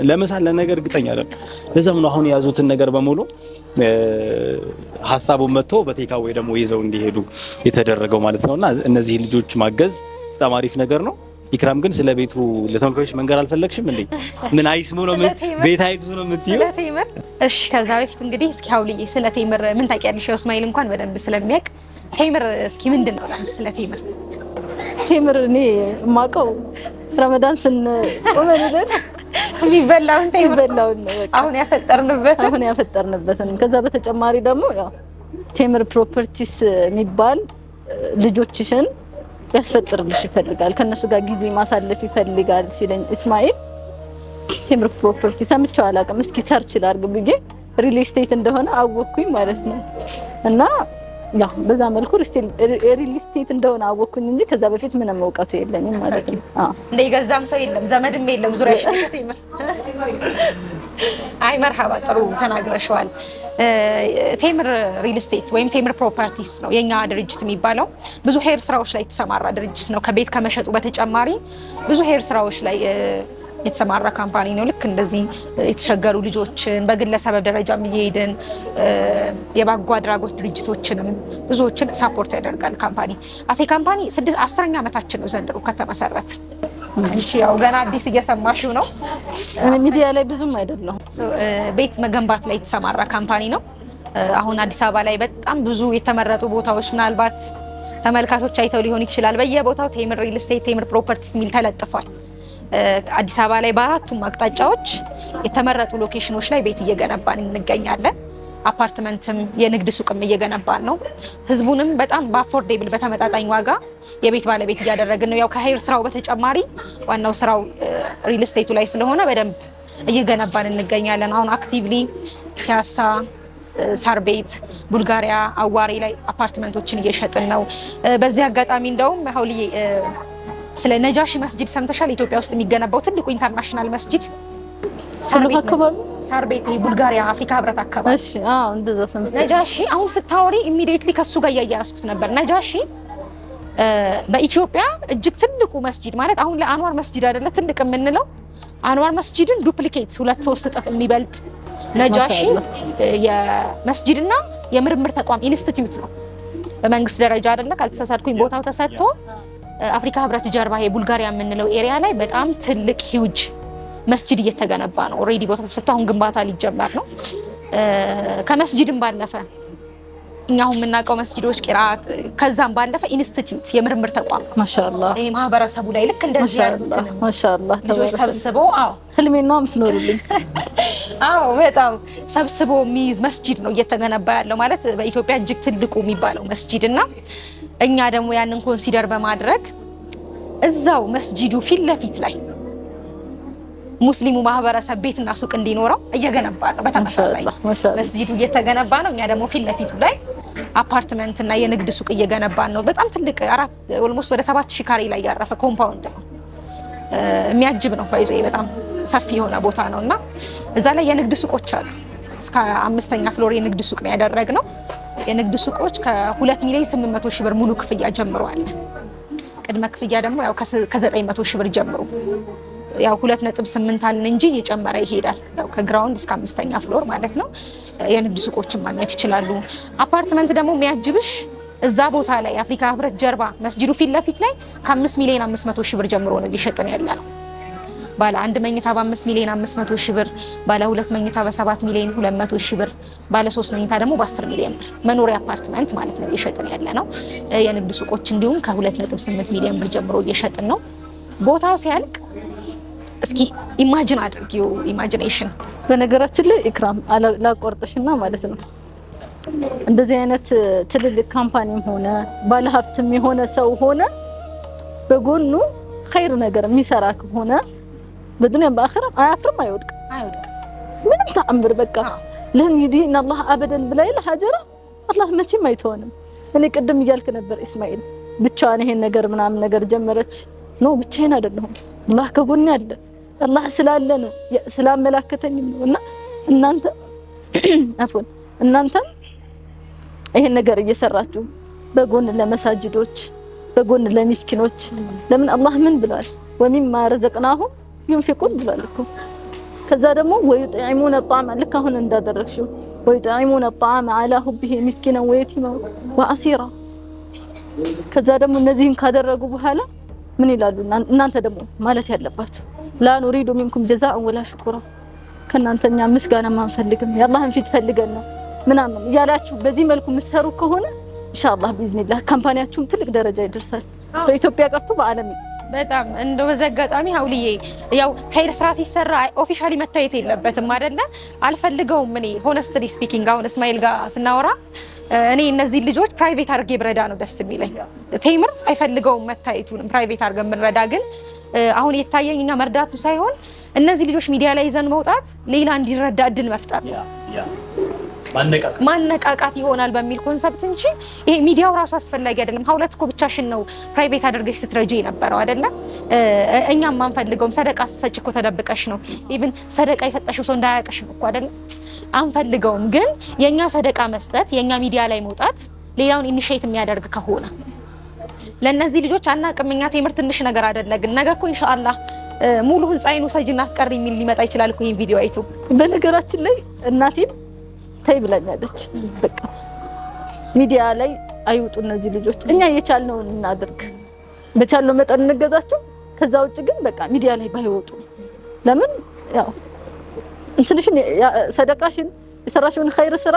ለምሳሌ ነገር እርግጠኛ አይደሉም። ለዛም ነው አሁን የያዙትን ነገር በሙሉ ሐሳቡን መጥቶ በቴካዌ ደግሞ ይዘው እንዲሄዱ የተደረገው ማለት ነውና እነዚህ ልጆች ማገዝ በጣም አሪፍ ነገር ነው። ኢክራም ግን ስለ ቤቱ ለተመልካቾች መንገር አልፈለግሽም እንዴ? ምን አይስሙ ነው ቤት አይግዙ ነው የምትይው? ስለ ቴምር እሺ። ከዛ በፊት እንግዲህ እስኪ ሀውልዬ ስለ ቴምር ምን ታውቂያለሽ? እስማኤል እንኳን በደንብ ስለሚያውቅ ቴምር እስኪ ምንድነው ላንቺ ስለ ቴምር? ቴምር እኔ የማውቀው ረመዳን ስንጾመልን የሚበላውን ቴምር ይበላውን ነው በቃ አሁን ያፈጠርንበትን። ከዛ በተጨማሪ ደግሞ ያው ቴምር ፕሮፐርቲስ የሚባል ልጆችሽን ያስፈጥርልሽ ይፈልጋል፣ ከነሱ ጋር ጊዜ ማሳለፍ ይፈልጋል ሲለኝ እስማኤል ቴምር ፕሮፐርቲ ሰምቼው አላውቅም፣ እስኪ ሰርች ላድርግ ብዬ ሪል ስቴት እንደሆነ አወኩኝ ማለት ነው። እና ያው በዛ መልኩ ሪል ስቴት እንደሆነ አወኩኝ እንጂ ከዛ በፊት ምንም እውቀቱ የለኝም ማለት ነው። እንደ ይገዛም ሰው የለም ዘመድም የለም ዙሪያሽ ቴምር። አይ መርሐባ ጥሩ ተናግረሽዋል። ቴምር ሪል ስቴት ወይም ቴምር ፕሮፐርቲስ ነው የኛ ድርጅት የሚባለው። ብዙ ሄር ስራዎች ላይ የተሰማራ ድርጅት ነው። ከቤት ከመሸጡ በተጨማሪ ብዙ ሄር ስራዎች ላይ የተሰማራ ካምፓኒ ነው። ልክ እንደዚህ የተቸገሩ ልጆችን በግለሰብ ደረጃም እየሄድን የበጎ አድራጎት ድርጅቶችንም ብዙዎችን ሳፖርት ያደርጋል ካምፓኒ። አሴ ካምፓኒ 10ኛ ዓመታችን ነው ዘንድሮ ከተመሰረት። እንጂ ያው ገና አዲስ እየሰማሽው ነው። ሚዲያ ላይ ብዙም አይደለም። ቤት መገንባት ላይ የተሰማራ ካምፓኒ ነው። አሁን አዲስ አበባ ላይ በጣም ብዙ የተመረጡ ቦታዎች ምናልባት ተመልካቾች አይተው ሊሆን ይችላል። በየቦታው ቴምር ሪል ስቴት ቴምር ፕሮፐርቲስ የሚል ተለጥፏል። አዲስ አበባ ላይ በአራቱም አቅጣጫዎች የተመረጡ ሎኬሽኖች ላይ ቤት እየገነባን እንገኛለን። አፓርትመንትም የንግድ ሱቅም እየገነባን ነው። ህዝቡንም በጣም በአፎርዴብል በተመጣጣኝ ዋጋ የቤት ባለቤት እያደረግን ነው። ያው ከሄር ስራው በተጨማሪ ዋናው ስራው ሪል ስቴቱ ላይ ስለሆነ በደንብ እየገነባን እንገኛለን። አሁን አክቲቭሊ ፒያሳ፣ ሳር ቤት፣ ቡልጋሪያ፣ አዋሪ ላይ አፓርትመንቶችን እየሸጥን ነው። በዚህ አጋጣሚ እንደውም ሀውልዬ ስለ ነጃሺ መስጂድ ሰምተሻል? ኢትዮጵያ ውስጥ የሚገነባው ትልቁ ኢንተርናሽናል መስጂድ ሳር ቤት ቡልጋሪያ አፍሪካ ህብረት አካባቢ። እሺ እንደዛ ሰምተሻል? ነጃሺ አሁን ስታወሪ ኢሚዲየትሊ ከሱ ጋር እያያያዝኩት ነበር። ነጃሺ በኢትዮጵያ እጅግ ትልቁ መስጂድ ማለት አሁን ለአንዋር መስጂድ አይደለ ትልቅ የምንለው አንዋር መስጂድን ዱፕሊኬት 2-3 እጥፍ የሚበልጥ ነጃሺ የመስጂድና የምርምር ተቋም ኢንስቲትዩት ነው። በመንግስት ደረጃ አይደለ ካልተሳሳትኩኝ ቦታው ተሰጥቶ አፍሪካ ህብረት ጀርባ የቡልጋሪያ የምንለው ኤሪያ ላይ በጣም ትልቅ ሂውጅ መስጂድ እየተገነባ ነው። ኦሬዲ ቦታ ተሰጥቶ አሁን ግንባታ ሊጀመር ነው። ከመስጂድም ባለፈ እኛው የምናውቀው መስጂዶች ቂራአት ከዛም ባለፈ ኢንስቲትዩት የምርምር ተቋም ማሻአላህ ይሄ ማህበረሰቡ ላይ ልክ እንደዚህ ያሉትን ማሻአላህ ልጆች ሰብስበው ህልሜን ነው የምትኖርልኝ። በጣም ሰብስቦ የሚይዝ መስጂድ ነው እየተገነባ ያለው ማለት በኢትዮጵያ እጅግ ትልቁ የሚባለው መስጂድ እና እኛ ደግሞ ያንን ኮንሲደር በማድረግ እዛው መስጂዱ ፊት ለፊት ላይ ሙስሊሙ ማህበረሰብ ቤትና ሱቅ እንዲኖረው እየገነባ ነው። በተመሳሳይ መስጂዱ እየተገነባ ነው። እኛ ደግሞ ፊት ለፊቱ ላይ አፓርትመንት እና የንግድ ሱቅ እየገነባን ነው። በጣም ትልቅ ኦልሞስት ወደ 7000 ካሬ ላይ ያረፈ ኮምፓውንድ ነው። የሚያጅብ ነው። ባይዞ በጣም ሰፊ የሆነ ቦታ ነውና እዛ ላይ የንግድ ሱቆች አሉ። እስከ 5ኛ ፍሎር የንግድ ሱቅ ነው ያደረግነው። የንግድ ሱቆች ከ2,800,000 ብር ሙሉ ክፍያ ጀምሯል። ቅድመ ክፍያ ደግሞ ያው ከ900,000 ብር ጀምሮ ያው 2.8 አልን እንጂ እየጨመረ ይሄዳል። ያው ከግራውንድ እስከ 5ኛ ፍሎር ማለት ነው። የንግድ ሱቆችን ማግኘት ይችላሉ። አፓርትመንት ደግሞ የሚያጅብሽ እዛ ቦታ ላይ አፍሪካ ህብረት ጀርባ መስጂዱ ፊት ለፊት ላይ ከ5 ሚሊዮን 500 ሺህ ብር ጀምሮ ነው እየሸጥን ያለ ነው። ባለ 1 መኝታ በ5 ሚሊዮን 500 ሺህ ብር፣ ባለ 2 መኝታ በ7 ሚሊዮን 200 ሺህ ብር፣ ባለ 3 መኝታ ደግሞ በ10 ሚሊዮን ብር መኖሪያ አፓርትመንት ማለት ነው እየሸጥን ያለ ነው። የንግድ ሱቆች እንዲሁም ከ2.8 ሚሊዮን ብር ጀምሮ እየሸጥን ነው። ቦታው ሲያልቅ እስኪ ኢማጂን አድርጊው፣ ኢማጂኔሽን። በነገራችን ላይ ኢክራም ላቆርጥሽና ማለት ነው እንደዚህ አይነት ትልልቅ ካምፓኒም ሆነ ባለሀብትም የሆነ ሰው ሆነ በጎኑ ኸይር ነገር የሚሰራ ከሆነ በዱንያ በአኺራም አያፍርም፣ አይወድቅ ምንም ተአምር። በቃ ለህን ይዲን አላህ አበደን ብላይ ለሐጀራ አላህ መቼም አይተወንም። እኔ ቅድም እያልክ ነበር ኢስማኤል ብቻዋን ይሄን ነገር ምናምን ነገር ጀመረች ነው። ብቻዬን አይደለሁም፣ አላህ ከጎኔ አለ። አላህ ስላለ ነው ስላመላከተኝ ነውና እናንተ አፎን እናንተም ይሄን ነገር እየሰራችሁ በጎን ለመሳጅዶች በጎን ለሚስኪኖች ለምን አላህ ምን ብሏል? ወሚማ ረዘቅናሁም ينفقون ብሏል እኮ። ከዛ ደግሞ ويطعمون الطعام ልክ አሁን እንዳደረግሽው ويطعمون الطعام على حبه مسكينا ويتيما واسيرا። ከዛ ደግሞ እነዚህን ካደረጉ በኋላ ምን ይላሉ? እናንተ ደግሞ ማለት ያለባችሁ لا نريد منكم جزاء ولا شكرا፣ ከናንተኛ ምስጋና ማንፈልግም የአላህን ፊት ፈልገን ነው ምናምን ያላችሁ በዚህ መልኩ የምትሰሩ ከሆነ ኢንሻአላህ ቢዝኒላህ ካምፓኒያችሁም ትልቅ ደረጃ ይደርሳል። በኢትዮጵያ ቀርቶ በዓለም በጣም እንደው በዘጋጣሚ ሀውልዬ ያው ኸይር ስራ ሲሰራ ኦፊሻሊ መታየት የለበትም አይደለ? አልፈልገውም እኔ ሆነስትሊ ስፒኪንግ። አሁን እስማኤል ጋር ስናወራ እኔ እነዚህ ልጆች ፕራይቬት አድርጌ ብረዳ ነው ደስ የሚለኝ። ቴምር አይፈልገውም መታየቱንም ፕራይቬት አድርገን ብንረዳ። ግን አሁን የታየኝ እኛ መርዳቱ ሳይሆን እነዚህ ልጆች ሚዲያ ላይ ይዘን መውጣት ሌላ እንዲረዳ እድል መፍጠር ማነቃቃት ይሆናል በሚል ኮንሰፕት እንጂ ይሄ ሚዲያው ራሱ አስፈላጊ አይደለም። ሀውለት እኮ ብቻሽን ነው ፕራይቬት አድርገሽ ስትረጂ የነበረው አይደለ? እኛም ማንፈልገውም ሰደቃ ሰጭ እኮ ተደብቀሽ ነው። ኢቭን ሰደቃ የሰጠሽው ሰው እንዳያውቅሽ ነው እኮ አይደለ? አንፈልገውም። ግን የኛ ሰደቃ መስጠት የኛ ሚዲያ ላይ መውጣት ሌላውን ኢኒሼት የሚያደርግ ከሆነ ለነዚህ ልጆች አናቅም እኛ ቴምር ትንሽ ነገር አይደለ። ግን ነገ እኮ ኢንሻአላህ ሙሉ ህንጻይኑ ሰጅና አስቀር የሚል ሊመጣ ይችላል እኮ ይሄን ቪዲዮ አይቶ። በነገራችን ላይ እናቴም ታይ ብላኛለች። በቃ ሚዲያ ላይ አይውጡ እነዚህ ልጆች፣ እኛ የቻልነውን እናድርግ፣ በቻልነው መጠን እንገዛቸው። ከዛ ውጭ ግን በቃ ሚዲያ ላይ ባይወጡ። ለምን ያው እንትንሽን ሰደቃሽን የሰራሽውን ኸይር ስራ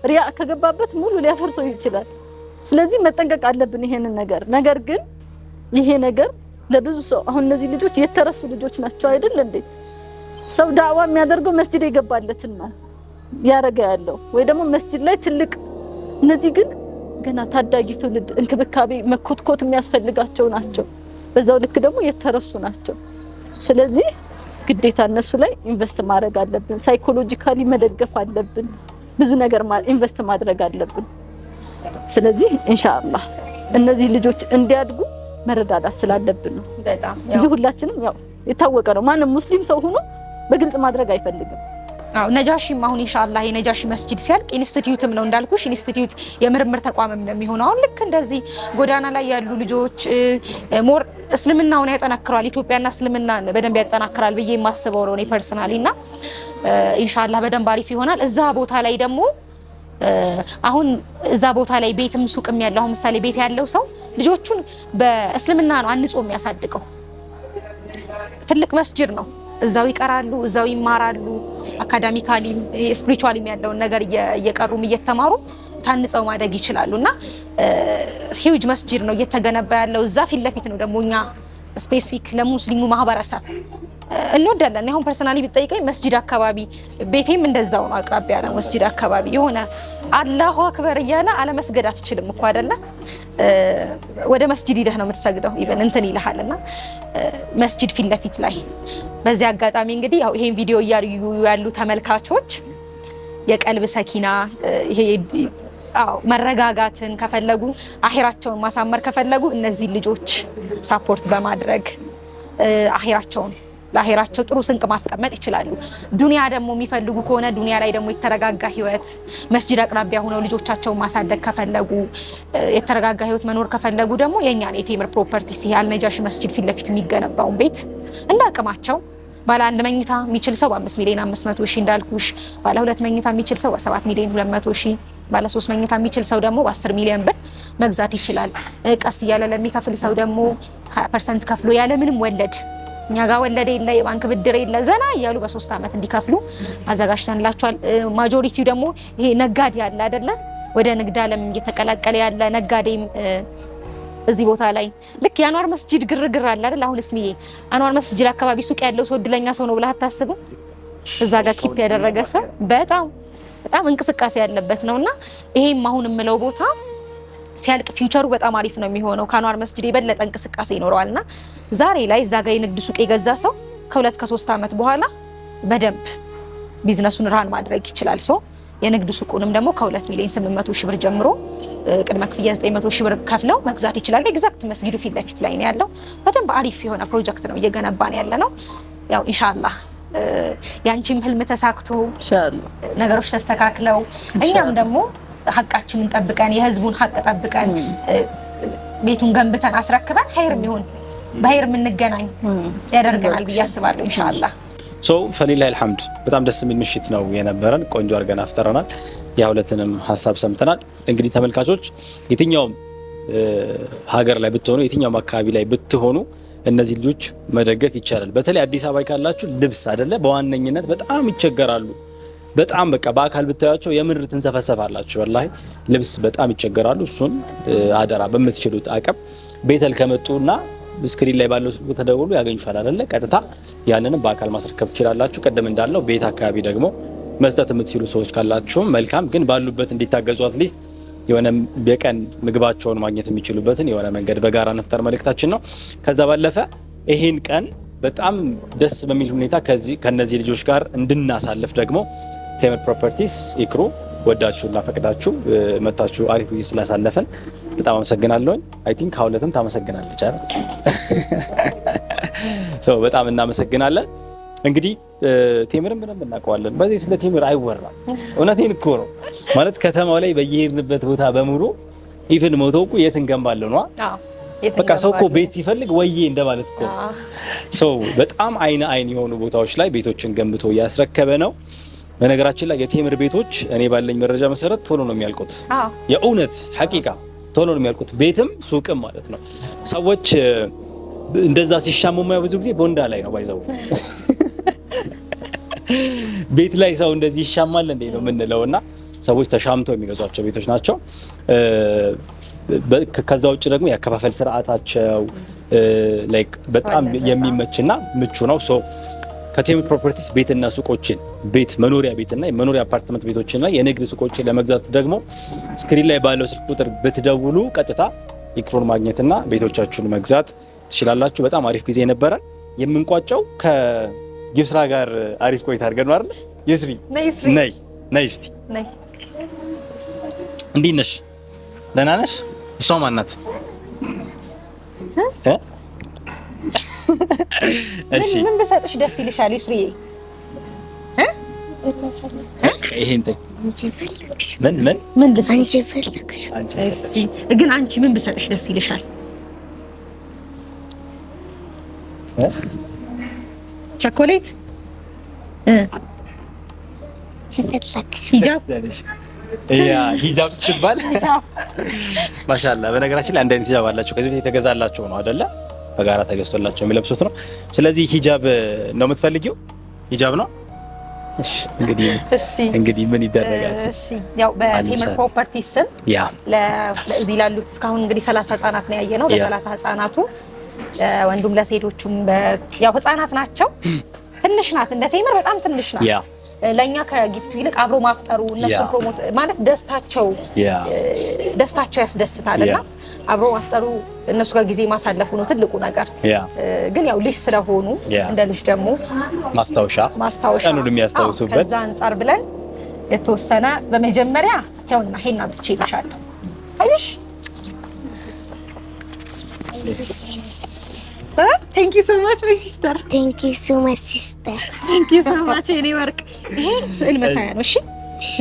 ሪያ ከገባበት ሙሉ ሊያፈርሰው ይችላል። ስለዚህ መጠንቀቅ አለብን ይሄንን ነገር። ነገር ግን ይሄ ነገር ለብዙ ሰው አሁን እነዚህ ልጆች የተረሱ ልጆች ናቸው አይደል እንዴ? ሰው ዳዕዋ የሚያደርገው መስጂድ የገባለትን ነው ያረጋ ያለው ወይ ደግሞ መስጂድ ላይ ትልቅ። እነዚህ ግን ገና ታዳጊ ትውልድ እንክብካቤ መኮትኮት የሚያስፈልጋቸው ናቸው። በዛው ልክ ደግሞ የተረሱ ናቸው። ስለዚህ ግዴታ እነሱ ላይ ኢንቨስት ማድረግ አለብን። ሳይኮሎጂካሊ መደገፍ አለብን። ብዙ ነገር ኢንቨስት ማድረግ አለብን። ስለዚህ ኢንሻአላህ እነዚህ ልጆች እንዲያድጉ መረዳዳት ስላለብን ነው። በጣም እንጂ ሁላችንም ያው የታወቀ ነው። ማንም ሙስሊም ሰው ሆኖ በግልጽ ማድረግ አይፈልግም። አዎ ነጃሺም አሁን ኢንሻአላህ የነጃሺ መስጂድ ሲያልቅ ኢንስቲትዩትም ነው እንዳልኩሽ፣ ኢንስቲትዩት የምርምር ተቋምም ነው የሚሆነው። አሁን ልክ እንደዚህ ጎዳና ላይ ያሉ ልጆች ሞር እስልምናውን ያጠናክራል፣ ኢትዮጵያና እስልምናን በደንብ ያጠናክራል ብዬ የማስበው ነው እኔ ፐርሰናሊና ኢንሻአላህ በደንብ አሪፍ ይሆናል። እዛ ቦታ ላይ ደግሞ አሁን እዛ ቦታ ላይ ቤትም ሱቅም ያለው አሁን ምሳሌ ቤት ያለው ሰው ልጆቹን በእስልምና ነው አንጾ የሚያሳድገው። ትልቅ መስጂድ ነው፣ እዛው ይቀራሉ፣ እዛው ይማራሉ። አካዳሚካሊም ስፒሪቹዋሊም ያለውን ነገር እየቀሩም እየተማሩ ታንጸው ማደግ ይችላሉና ሂውጅ መስጂድ ነው እየተገነባ ያለው። እዛ ፊት ለፊት ነው ደግሞ እኛ ስፔሲፊክ ለሙስሊሙ ማህበረሰብ እንወዳለን። አሁን ፐርሰናሊ ቢጠይቀኝ መስጂድ አካባቢ ቤቴም እንደዛው ነው፣ አቅራቢያ ነው መስጂድ አካባቢ። የሆነ አላሁ አክበር እያለ አለመስገድ አትችልም እኮ አይደለ? ወደ መስጂድ ሂደህ ነው የምትሰግደው። ኢቨን እንትን ይልሃልና መስጂድ ፊት ለፊት ላይ። በዚህ አጋጣሚ እንግዲህ ያው ይሄን ቪዲዮ እያዩ ያሉ ተመልካቾች የቀልብ ሰኪና ይሄ መረጋጋትን ከፈለጉ አኺራቸውን ማሳመር ከፈለጉ እነዚህ ልጆች ሳፖርት በማድረግ አኺራቸውን ለአኺራቸው ጥሩ ስንቅ ማስቀመጥ ይችላሉ። ዱንያ ደግሞ የሚፈልጉ ከሆነ ዱንያ ላይ ደግሞ የተረጋጋ ህይወት መስጂድ አቅራቢያ ሆነው ልጆቻቸውን ማሳደግ ከፈለጉ የተረጋጋ ህይወት መኖር ከፈለጉ ደግሞ የኛን የቴምር ፕሮፐርቲስ አልነጃሺ መስጂድ ፊት ለፊት የሚገነባውን ቤት እንደ አቅማቸው ባለ 1 መኝታ የሚችል ሰው በ5 ሚሊዮን 500 ሺህ እንዳልኩሽ፣ ባለ 2 መኝታ የሚችል ሰው በ7 ሚሊዮን 200 ሺህ፣ ባለ 3 መኝታ የሚችል ሰው ደግሞ በ10 ሚሊዮን ብር መግዛት ይችላል። ቀስ እያለ ለሚከፍል ሰው ደግሞ 20% ከፍሎ ያለ ምንም ወለድ እኛ ጋር ወለድ የለ የባንክ ብድር የለ ዘና እያሉ በ3 አመት እንዲከፍሉ አዘጋጅተንላቸዋል። ማጆሪቲው ደግሞ ይሄ ነጋዴ ያለ አይደለ ወደ ንግድ ዓለም እየተቀላቀለ ያለ ነጋዴም እዚህ ቦታ ላይ ልክ የአንዋር መስጂድ ግርግር አለ አይደል? አሁን እስሚዬ አንዋር መስጂድ አካባቢ ሱቅ ያለው ሰው እድለኛ ሰው ነው ብለህ አታስብም? እዛ ጋር ኪፕ ያደረገ ሰው በጣም እንቅስቃሴ ያለበት ነውና ይሄም አሁን የምለው ቦታ ሲያልቅ ፊውቸሩ በጣም አሪፍ ነው የሚሆነው። ከአንዋር መስጂድ የበለጠ እንቅስቃሴ ይኖረዋልና ዛሬ ላይ እዛ ጋር የንግድ ሱቅ የገዛ ሰው ከ2 ከ3 አመት በኋላ በደንብ ቢዝነሱን ራን ማድረግ ይችላል። ሶ የንግድ ሱቁንም ደግሞ ከ2 ሚሊዮን 800 ሺህ ብር ጀምሮ ቅድመ ክፍያ 900 ሺህ ብር ከፍለው መግዛት ይችላሉ። ኤግዛክት መስጊዱ ፊት ለፊት ላይ ነው ያለው። በደንብ አሪፍ የሆነ ፕሮጀክት ነው እየገነባን ያለ ነው። ያው ኢንሻአላህ ያንቺም ህልም ተሳክቶ ኢንሻአላህ ነገሮች ተስተካክለው እኛም ደግሞ ሐቃችንን ጠብቀን የህዝቡን ሐቅ ጠብቀን ቤቱን ገንብተን አስረክበን ኸይርም ይሁን በኸይር የምንገናኝ ያደርገናል ብዬ አስባለሁ ኢንሻአላህ። ፈሊላሂ አልሐምድ በጣም ደስ የሚል ምሽት ነው የነበረን። ቆንጆ አድርገን አፍጠረናል። የሁለቱንም ሀሳብ ሰምተናል። እንግዲህ ተመልካቾች የትኛውም ሀገር ላይ ብትሆኑ የትኛውም አካባቢ ላይ ብትሆኑ እነዚህ ልጆች መደገፍ ይቻላል። በተለይ አዲስ አበባ ካላችሁ ልብስ አይደለ በዋነኝነት በጣም ይቸገራሉ። በጣም በቃ በአካል ብታያቸው የምር ትንሰፈሰፋላችሁ። ወላሂ ልብስ በጣም ይቸገራሉ። እሱን አደራ በምትችሉት አቅም ቤተል ከመጡና ስክሪን ላይ ባለው ስልክ ተደውሉ ያገኙሻል አይደለ? ቀጥታ ያንንም በአካል ማስረከብ ትችላላችሁ። ቀደም እንዳለው ቤት አካባቢ ደግሞ መስጠት የምትችሉ ሰዎች ካላችሁ መልካም፣ ግን ባሉበት እንዲታገዙ አትሊስት የሆነ በቀን ምግባቸውን ማግኘት የሚችሉበትን የሆነ መንገድ በጋራ ነፍጠር መልእክታችን ነው። ከዛ ባለፈ ይሄን ቀን በጣም ደስ በሚል ሁኔታ ከነዚህ ልጆች ጋር እንድናሳልፍ ደግሞ ቴምር ፕሮፐርቲስ ኢክሩ ወዳችሁና ፈቅዳችሁ መታችሁ አሪፍ ጊዜ ስላሳለፈን በጣም አመሰግናለሁ። አይ ቲንክ ሀውለትም ታመሰግናለች አይደል? በጣም እናመሰግናለን። እንግዲህ ቴምርን ምንም እናውቀዋለን። በዚህ ስለ ቴምር አይወራም። እውነቴን እኮ ነው ማለት ከተማው ላይ በየሄድንበት ቦታ በሙሉ ኢቭን ሞተውቁ የት እንገንባለን ነው። በቃ ሰው እኮ ቤት ሲፈልግ ወዬ እንደማለት እኮ በጣም አይን የሆኑ ቦታዎች ላይ ቤቶችን ገንብቶ እያስረከበ ነው። በነገራችን ላይ የቴምር ቤቶች እኔ ባለኝ መረጃ መሰረት ቶሎ ነው የሚያልቁት። የእውነት ሐቂቃ ቶሎ ነው የሚያልቁት። ቤትም ሱቅም ማለት ነው። ሰዎች እንደዛ ሲሻሙ ብዙ ጊዜ ቦንዳ ላይ ነው ባይዘው ቤት ላይ ሰው እንደዚህ ይሻማል እንዴ ነው የምንለውና ሰዎች ተሻምተው የሚገዟቸው ቤቶች ናቸው። ከዛ ውጭ ደግሞ ያከፋፈል ስርዓታቸው ላይክ በጣም የሚመችና ምቹ ነው። ከቴምር ፕሮፐርቲስ ቤትና ሱቆችን መኖሪያ ቤትና የመኖሪያ አፓርትመንት ቤቶችና የንግድ ሱቆችን ለመግዛት ደግሞ ስክሪን ላይ ባለው ስልክ ቁጥር ብትደውሉ ቀጥታ ኢክሩን ማግኘትና ቤቶቻችሁን መግዛት ትችላላችሁ። በጣም አሪፍ ጊዜ ነበረ። የምንቋጨው ከይስራ ጋር አሪፍ ቆይታ አድርገን ነው አይደል? ይስሪ ነይ እስቲ እንዴት ነሽ? ደህና ነሽ? እሷ ማናት? እሺ ምን ብሰጥሽ ደስ ይልሻል ይስሪ? ይሄን ተይ ምን አንቺ ፈልግሽ? እሺ ግን አንቺ ምን ብሰጥሽ ደስ ይልሻል? ቸኮሌት የፈለግሽ ሂጃብ ስትባል ማሻአላ። በነገራችን ላይ አንድ አይነት ሂጃብ አላቸው። ከዚህ በፊት የተገዛላቸው ነው አይደለ? በጋራ ተገዝቶላቸው የሚለብሱት ነው። ስለዚህ ሂጃብ ነው የምትፈልጊው? ሂጃብ ነው። እሺ እንግዲህ ምን ይደረጋል? እሺ ያው በቴምር ፕሮፐርቲስ ስም ለዚህ ላሉት እስካሁን እንግዲህ 30 ህጻናት ነው ያየነው። ለ30 ህጻናቱ ወንዱም ለሴቶቹም ያው ህጻናት ናቸው። ትንሽ ናት፣ እንደ ቴምር በጣም ትንሽ ናት። ለኛ ከጊፍቱ ይልቅ አብሮ ማፍጠሩ እነሱ ፕሮሞት ማለት ደስታቸው ያስደስታልና አብሮ ማፍጠሩ እነሱ ጋር ጊዜ ማሳለፉ ነው ትልቁ ነገር። ግን ያው ልጅ ስለሆኑ እንደ ልጅ ደግሞ ማስታወሻ ቀኑን የሚያስታውሱበት ከዛ አንፃር ብለን የተወሰነ በመጀመሪያ ያውና ሄና ብቻ ይልሻለሁ አይሽ Thank you so much my sister. Thank you so much sister. Thank you so much የኔ ወርቅ። ይሄ ስዕል መሳያ ነው። እሺ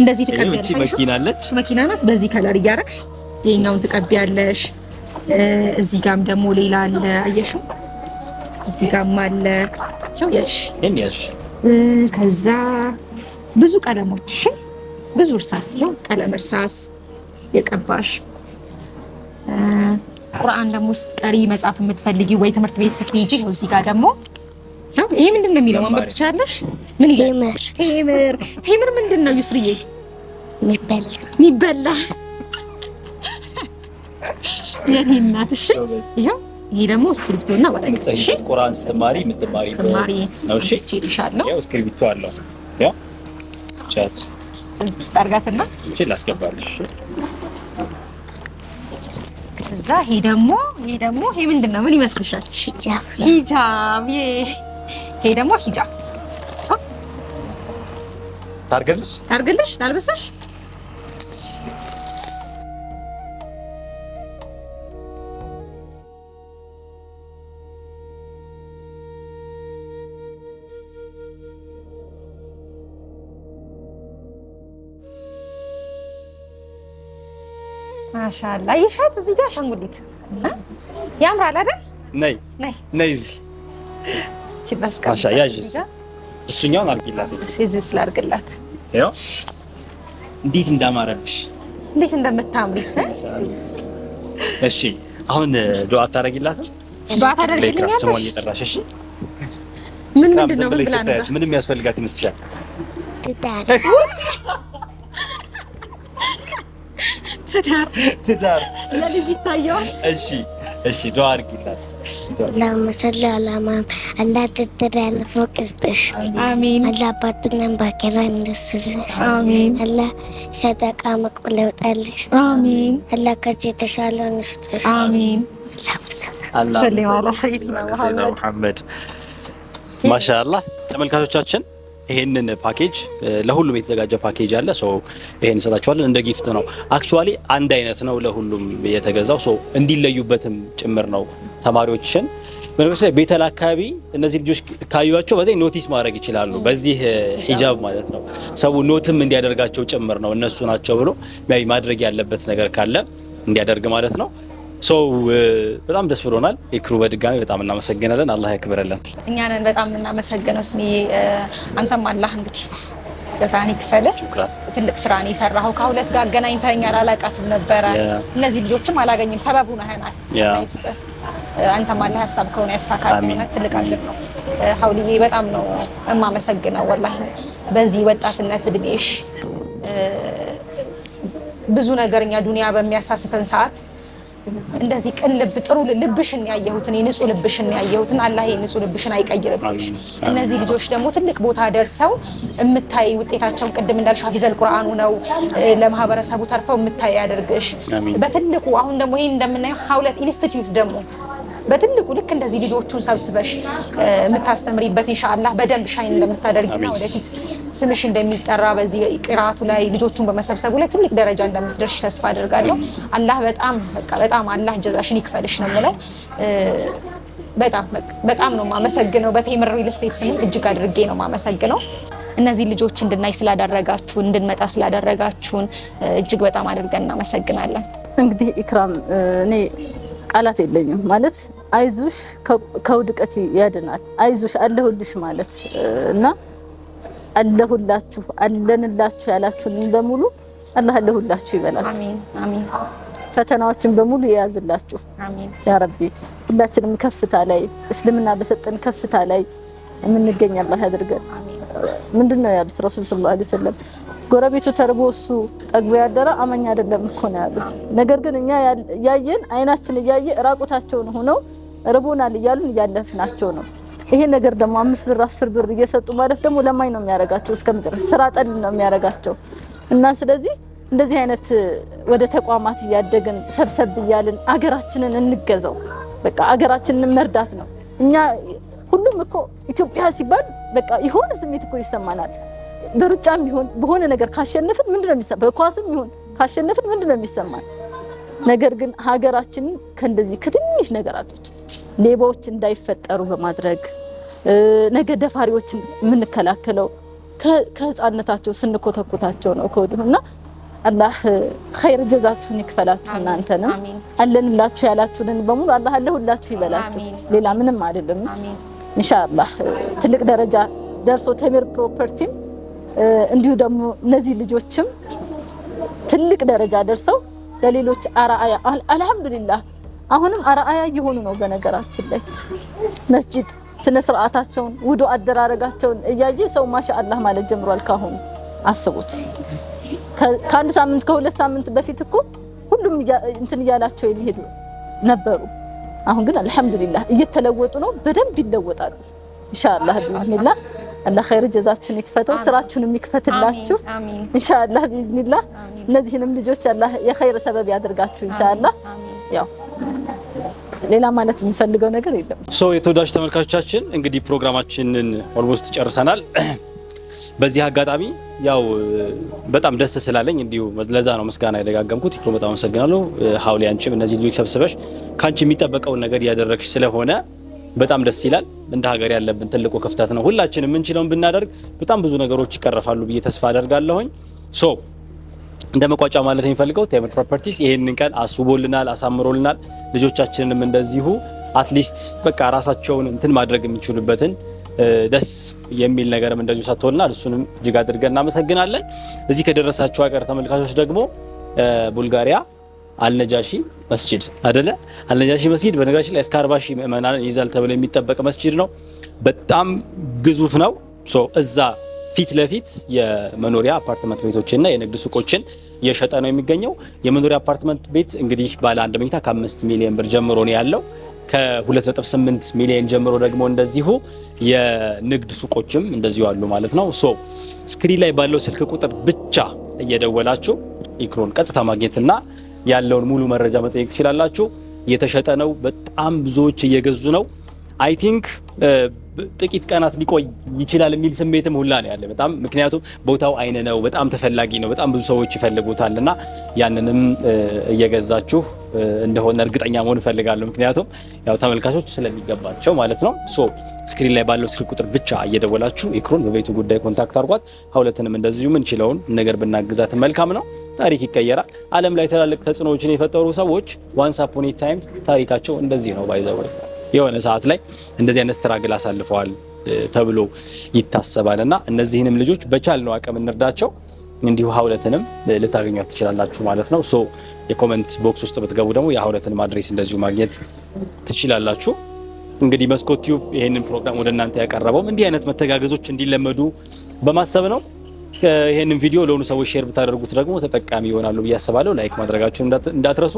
እንደዚህ ትቀቢያለሽ። መኪና አለች። መኪና ናት። በዚህ ከለር እያረግሽ ይሄኛውን ትቀቢያለሽ። እዚህ ጋርም ደግሞ ሌላ አለ። አየሽው? እዚህ ጋርም አለ። ያሽ እንያሽ ከዛ ብዙ ቀለሞች ብዙ እርሳስ ነው። ቀለም እርሳስ የቀባሽ ቁርአን ደግሞ ስትቀሪ መጻፍ የምትፈልጊ ወይ ትምህርት ቤት ስትሄጂ ነው። እዚህ ጋር ደግሞ ይሄ ምንድነው የሚለው ማንበብ ትችላለሽ? ምን ይላል? ቴምር ምንድነው ዩስሪዬ? የሚበላ የኔ እናት። እሺ ይሄ ደግሞ እስክሪብቶና ወረቀት። እሺ ቁርአን ስትማሪ ነው። እሺ ይልሻለሁ። ያው እስክሪብቶ አለው። ያው ቻት ስታርጋትና እሺ ላስገባልሽ። ከዛ ይሄ ደግሞ ይሄ ምንድነው? ምን ይመስልሻል? ሂጃብ። ይሄ ደግሞ ሂጃብ ታርገልሽ ታልበሰሽ። ማሻአላ ይሻት እዚህ ጋር አሻንጉሊት ያምራል አይደል? ነይ እዚህ ማሻ ያጅ እሱኛውን አርግላት። እዚህ ስላርግላት ያው እንዴት እንዳማረብሽ እንዴት እንደምታምሪ። እሺ አሁን ዱአ ታረጊላታል? ዱአ ታደርጊልኛለሽ? ስሟን እየጠራሽ እሺ። ምንድነው ብላ ነው? ምንም ያስፈልጋት ይመስልሻል? ትዳር ለልጅ ይታየዋል። እሺ ዱአ አድርጊላት። اللهم صل على محمد الله تترى فوق السطح آمين الله باطنا باكرا نسرش آمين الله صدقة مقبولة وتقلش آمين الله كجي تشالو نسرش آمين الله سلم على سيدنا محمد ማሻአላህ። ተመልካቾቻችን ይሄንን ፓኬጅ ለሁሉም የተዘጋጀ ፓኬጅ አለ። ሶ ይሄን እንሰጣቸዋለን እንደ ጊፍት ነው። አክቹአሊ አንድ አይነት ነው ለሁሉም የተገዛው። ሶ እንዲለዩበትም ጭምር ነው ተማሪዎችን በነገራችን ላይ ቤተል አካባቢ እነዚህ ልጆች ካዩዋቸው በዚህ ኖቲስ ማድረግ ይችላሉ። በዚህ ሂጃብ ማለት ነው ሰው ኖትም እንዲያደርጋቸው ጭምር ነው እነሱ ናቸው ብሎ ማድረግ ያለበት ነገር ካለ እንዲያደርግ ማለት ነው። ሶ በጣም ደስ ብሎናል። ኢክሩ በድጋሚ በጣም እናመሰግናለን። አላህ ያክብረልን። እኛ ነን በጣም እናመሰግነው። ስሚ አንተም አላህ እንግዲህ ጀዛኒ ክፈልህ። ትልቅ ስራ ነው የሰራኸው። ከሁለት ጋር አገናኝተኛል። አላቃትም ነበረ። እነዚህ ልጆችም አላገኝም ሰበቡ ነህናል። አንተም አላህ ሀሳብ ከሆነ ያሳካልህ። ትልቅ አጅር ነው። ሀውልዬ በጣም ነው የማመሰግነው ወላሂ። በዚህ ወጣትነት እድሜሽ ብዙ ነገርኛ ዱንያ በሚያሳስተን ሰዓት እንደዚህ ቅን ልብ ጥሩ ልብሽን ያየሁትን ንጹህ ልብሽን ያየሁትን አላህ ንጹህ ልብሽን አይቀይርብሽ። እነዚህ ልጆች ደግሞ ትልቅ ቦታ ደርሰው እምታይ ውጤታቸው ቅድም እንዳልሽ ሐፊዘል ቁርአኑ ነው ለማህበረሰቡ ተርፈው እምታይ ያደርግሽ በትልቁ። አሁን ደግሞ ይሄን እንደምናየው ሐውለት ኢንስቲትዩት ደግሞ በትልቁ ልክ እንደዚህ ልጆቹን ሰብስበሽ የምታስተምሪበት ኢንሻአላህ በደንብ ሻይን እንደምታደርጊና ወደፊት ስምሽ እንደሚጠራ በዚህ ቅራቱ ላይ ልጆቹን በመሰብሰቡ ላይ ትልቅ ደረጃ እንደምትደርሽ ተስፋ አደርጋለሁ። አላህ በጣም አላህ ጀዛሽን ይክፈልሽ ነው የምለው። በጣም ነው የማመሰግነው። በቴምር ሪል ስቴት ስም እጅግ አድርጌ ነው የማመሰግነው። እነዚህ ልጆች እንድናይ ስላደረጋችሁ እንድንመጣ ስላደረጋችሁን እጅግ በጣም አድርገን እናመሰግናለን። እንግዲህ ኢክራም እኔ ቃላት የለኝም ማለት አይዞሽ ከውድቀት ያድናል። አይዞሽ አለሁልሽ ማለት እና አለሁላችሁ አለንላችሁ ያላችሁን በሙሉ አላህ አለሁላችሁ ይበላችሁ። አሜን አሜን። ፈተናዎችን በሙሉ ይያዝላችሁ። አሜን ያ ረቢ። ሁላችንም ከፍታ ላይ እስልምና በሰጠን ከፍታ ላይ የምንገኝ አላህ ያድርገን። ምንድነው ያሉት ረሱል ሰለላሁ ዐለይሂ ወሰለም? ጎረቤቱ ተርቦ እሱ ጠግቦ ያደረ አማኝ አይደለም እኮ ነው ያሉት። ነገር ግን እኛ ያየን አይናችን እያየ ራቁታቸውን ሆነው ርቦናል እያሉን እያለፍናቸው ነው። ይሄ ነገር ደግሞ 5 ብር 10 ብር እየሰጡ ማለፍ ደግሞ ለማኝ ነው የሚያረጋቸው። እስከመጨረሻ ስራ ጠል ነው የሚያረጋቸው። እና ስለዚህ እንደዚህ አይነት ወደ ተቋማት እያደግን ሰብሰብ እያልን አገራችንን እንገዛው። በቃ አገራችንን መርዳት ነው። እኛ ሁሉም እኮ ኢትዮጵያ ሲባል በቃ የሆነ ስሜት እኮ ይሰማናል። በሩጫም ቢሆን በሆነ ነገር ካሸነፍን ምንድነው የሚሰማን? በኳስም ቢሆን ካሸነፍን ምንድነው የሚሰማን? ነገር ግን ሀገራችንን ከእንደዚህ ከትንሽ ነገራቶች ሌቦች እንዳይፈጠሩ በማድረግ ነገ ደፋሪዎችን የምንከላከለው ከህፃንነታቸው ስንኮተኩታቸው ነው ከወዲሁና አላህ ኸይር ጀዛችሁን ይክፈላችሁ እናንተንም አለንላችሁ ያላችሁን በሙሉ አላህ አለሁላችሁ ይበላችሁ ሌላ ምንም አይደለም ኢንሻአላህ ትልቅ ደረጃ ደርሶ ተሚር ፕሮፐርቲ እንዲሁ ደግሞ እነዚህ ልጆችም ትልቅ ደረጃ ደርሰው ለሌሎች አራአያ አልহামዱሊላህ አሁንም አራአያ ይሆኑ ነው በነገራችን ላይ መስጂድ ስነ ስርዓታቸውን ውዱ አደራረጋቸውን እያየ ሰው ማሻአላህ ማለት ጀምሯል ካሁን አስቡት ከአንድ ሳምንት ከሁለት ሳምንት በፊት እኮ ሁሉም እንትን ያላቸው የሚሄዱ ነበሩ አሁን ግን አልহামዱሊላህ እየተለወጡ ነው በደንብ ይለወጣሉ ኢንሻአላህ ቢዝኒላህ አላህ ኸይር ጀዛችሁን ይክፈተው ስራችሁንም ይክፈትላችሁ ኢንሻአላህ ቢዝኒላህ እነዚህንም ልጆች አላህ የኸይር ሰበብ ያድርጋችሁ ኢንሻአላህ ያው ሌላ ማለት የሚፈልገው ነገር የለም የተወዳጅ ተመልካቾቻችን እንግዲህ ፕሮግራማችንን ኦልሞስት ጨርሰናል በዚህ አጋጣሚ ያው በጣም ደስ ስላለኝ እንዲሁ ለዛ ነው መስጋና ያደጋገምኩት ይክሩ በጣም አመሰግናለሁ ሀውሊ አንቺም እነዚህ ልጆች ሰብስበሽ ካንቺ የሚጠበቀው ነገር ያደረግሽ ስለሆነ በጣም ደስ ይላል እንደ ሀገር ያለብን ትልቁ ክፍተት ነው ሁላችንም ምን ችለውን ብናደርግ በጣም ብዙ ነገሮች ይቀርፋሉ ብዬ ተስፋ አደርጋለሁኝ እንደመቋጫ ማለት የሚፈልገው ተምር ፕሮፐርቲስ ይሄንን ቀን አስውቦልናል አሳምሮልናል ልጆቻችንንም እንደዚሁ አትሊስት በቃ ራሳቸውን እንትን ማድረግ የሚችሉበትን ደስ የሚል ነገርም እንደዚሁ ሰጥቶልናል እሱንም እጅግ አድርገን እናመሰግናለን እዚህ ከደረሳችሁ ሀገር ተመልካቾች ደግሞ ቡልጋሪያ አልነጃሺ መስጂድ አይደለ አልነጃሺ መስጂድ በነገራችን ላይ እስከ 40 ሺህ ምእመናንን ይዛል ተብሎ የሚጠበቅ መስጂድ ነው በጣም ግዙፍ ነው እዛ ፊት ለፊት የመኖሪያ አፓርትመንት ቤቶችና የንግድ ሱቆችን እየሸጠ ነው የሚገኘው የመኖሪያ አፓርትመንት ቤት እንግዲህ ባለ አንድ መኝታ ከ5 ሚሊዮን ብር ጀምሮ ነው ያለው ከ2.8 ሚሊዮን ጀምሮ ደግሞ እንደዚሁ የንግድ ሱቆችም እንደዚሁ አሉ ማለት ነው ስክሪን ላይ ባለው ስልክ ቁጥር ብቻ እየደወላችሁ ኢክሩን ቀጥታ ማግኘትና ያለውን ሙሉ መረጃ መጠየቅ ትችላላችሁ የተሸጠ ነው በጣም ብዙዎች እየገዙ ነው አይ ቲንክ ጥቂት ቀናት ሊቆይ ይችላል የሚል ስሜትም ሁላ ነው ያለ በጣም ምክንያቱም ቦታው አይነ ነው በጣም ተፈላጊ ነው በጣም ብዙ ሰዎች ይፈልጉታልና ያንንም እየገዛችሁ እንደሆነ እርግጠኛ መሆን ፈልጋለሁ ምክንያቱም ያው ተመልካቾች ስለሚገባቸው ማለት ነው ስክሪን ላይ ባለው ስልክ ቁጥር ብቻ እየደወላችሁ ኢክሩን በቤቱ ጉዳይ ኮንታክት አድርጓት ሀውለትንም እንደዚሁ ምን ችለውን ነገር ብናግዛት መልካም ነው ታሪክ ይቀየራል ዓለም ላይ ተላልቅ ተጽዕኖዎችን የፈጠሩ ሰዎች ዋንስ አፖን ኤ ታይም ታሪካቸው እንደዚህ ነው ባይዘው የሆነ ሰዓት ላይ እንደዚህ አይነት ስትራግል አሳልፈዋል ተብሎ ይታሰባልና እነዚህንም ልጆች በቻልነው አቅም እንርዳቸው እንዲሁ ሀውለትንም ልታገኙት ትችላላችሁ ማለት ነው የኮሜንት ቦክስ ውስጥ ብትገቡ ደግሞ የሀውለትን አድሬስ እንደዚሁ ማግኘት ትችላላችሁ እንግዲህ መስኮት ቲዩብ ይሄንን ፕሮግራም ወደ እናንተ ያቀረበው እንዲህ አይነት መተጋገዞች እንዲለመዱ በማሰብ ነው ይሄንን ቪዲዮ ለሁሉ ሰዎች ሼር ብታደርጉት ደግሞ ተጠቃሚ ይሆናሉ በያስባለሁ ላይክ ማድረጋችሁን እንዳትረሱ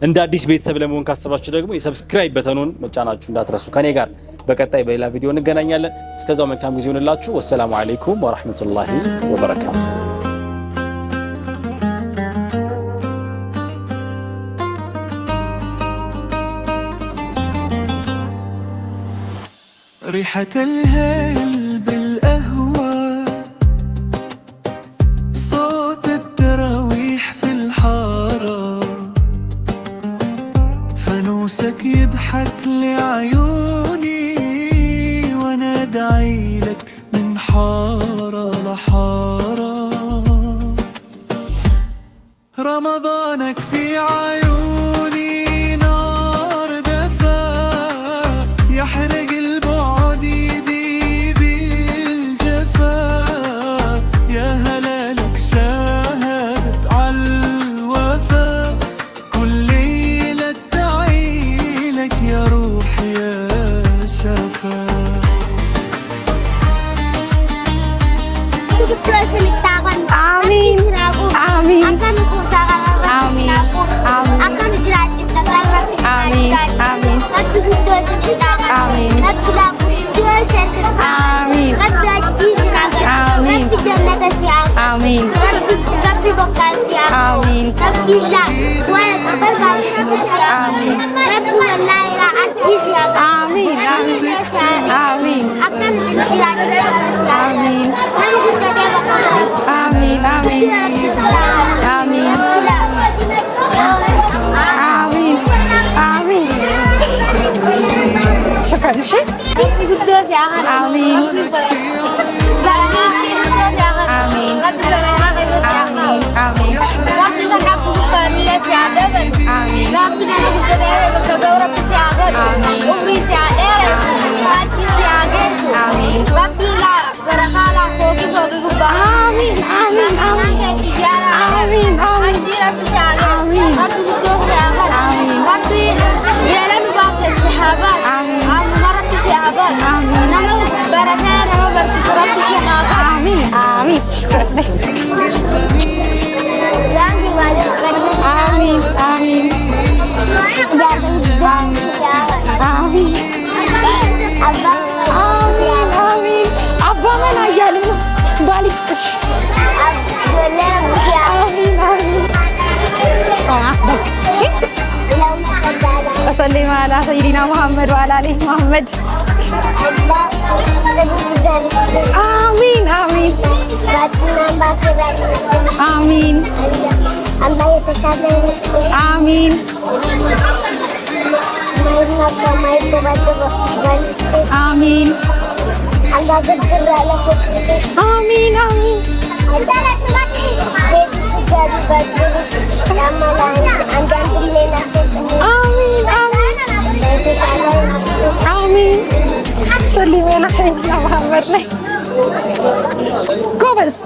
እንደ አዲስ ቤተሰብ ለመሆን ካሰባችሁ ደግሞ የሰብስክራይብ በተኑን መጫናችሁ እንዳትረሱ ከኔ ጋር በቀጣይ በሌላ ቪዲዮ እንገናኛለን እስከዛው መልካም ጊዜ ይሁንላችሁ ወሰላሙ አለይኩም ወራህመቱላሂ ወበረካቱ ريحة الهيل بالقهوة صوت التراويح في الحارة فانوسك يضحك لعيوني وانا ادعي لك من حارة لحارة رمضانك في عيوني نار دفا يحرق البعد يذيب الجفا يا هلالك شاهد عالوفا كل ليلة ادعي لك يا روح يا شفا آمين آمين آمين آمين آمين آمين ربي بقاسي آمين ربي لا ولا تبرع آمين ربي والله لا أجيز يا آمين آمين أكمل الجيران آمين أنا كنت أدعى آمين آمين آمين آمين آمين ያድርገን። እሺ ربي قدوس يا أخي آمين. ربي قدوس يا أخي آمين. ربي برحمة قدوس يا أخي آمين. ربي تقبل قليل سعادة آمين. ربي نحن قدوس بكدور ربي سعادة آمين. عمري سعادة حاجي سعادة آمين. ربي لا برخالة فوقي فوقي قبا آمين. آمين. آمين. تجارة آمين. آمين. حاجي ربي سعادة آمين. ربي قدوس يا أخي آمين. ربي يلن بعض الصحابات آمين. مرت صحابات آمين. نمو بركة نمو برسي ربي صحابات آمين. آمين. شكرا لك. ربي والد آمين. آمين. آمين. آمين. آمين. أبا من أيالنا باليستش. آمين. آمين. شي وسلم على سيدنا محمد وعلى آله محمد. آمين. آمين. آمين. الله يتشهد المسلمين آمين. ما يتبدل آمين. الله يغفر له آمين. آمين. آمين. آمين. سلمي على سيدنا محمد. كوبس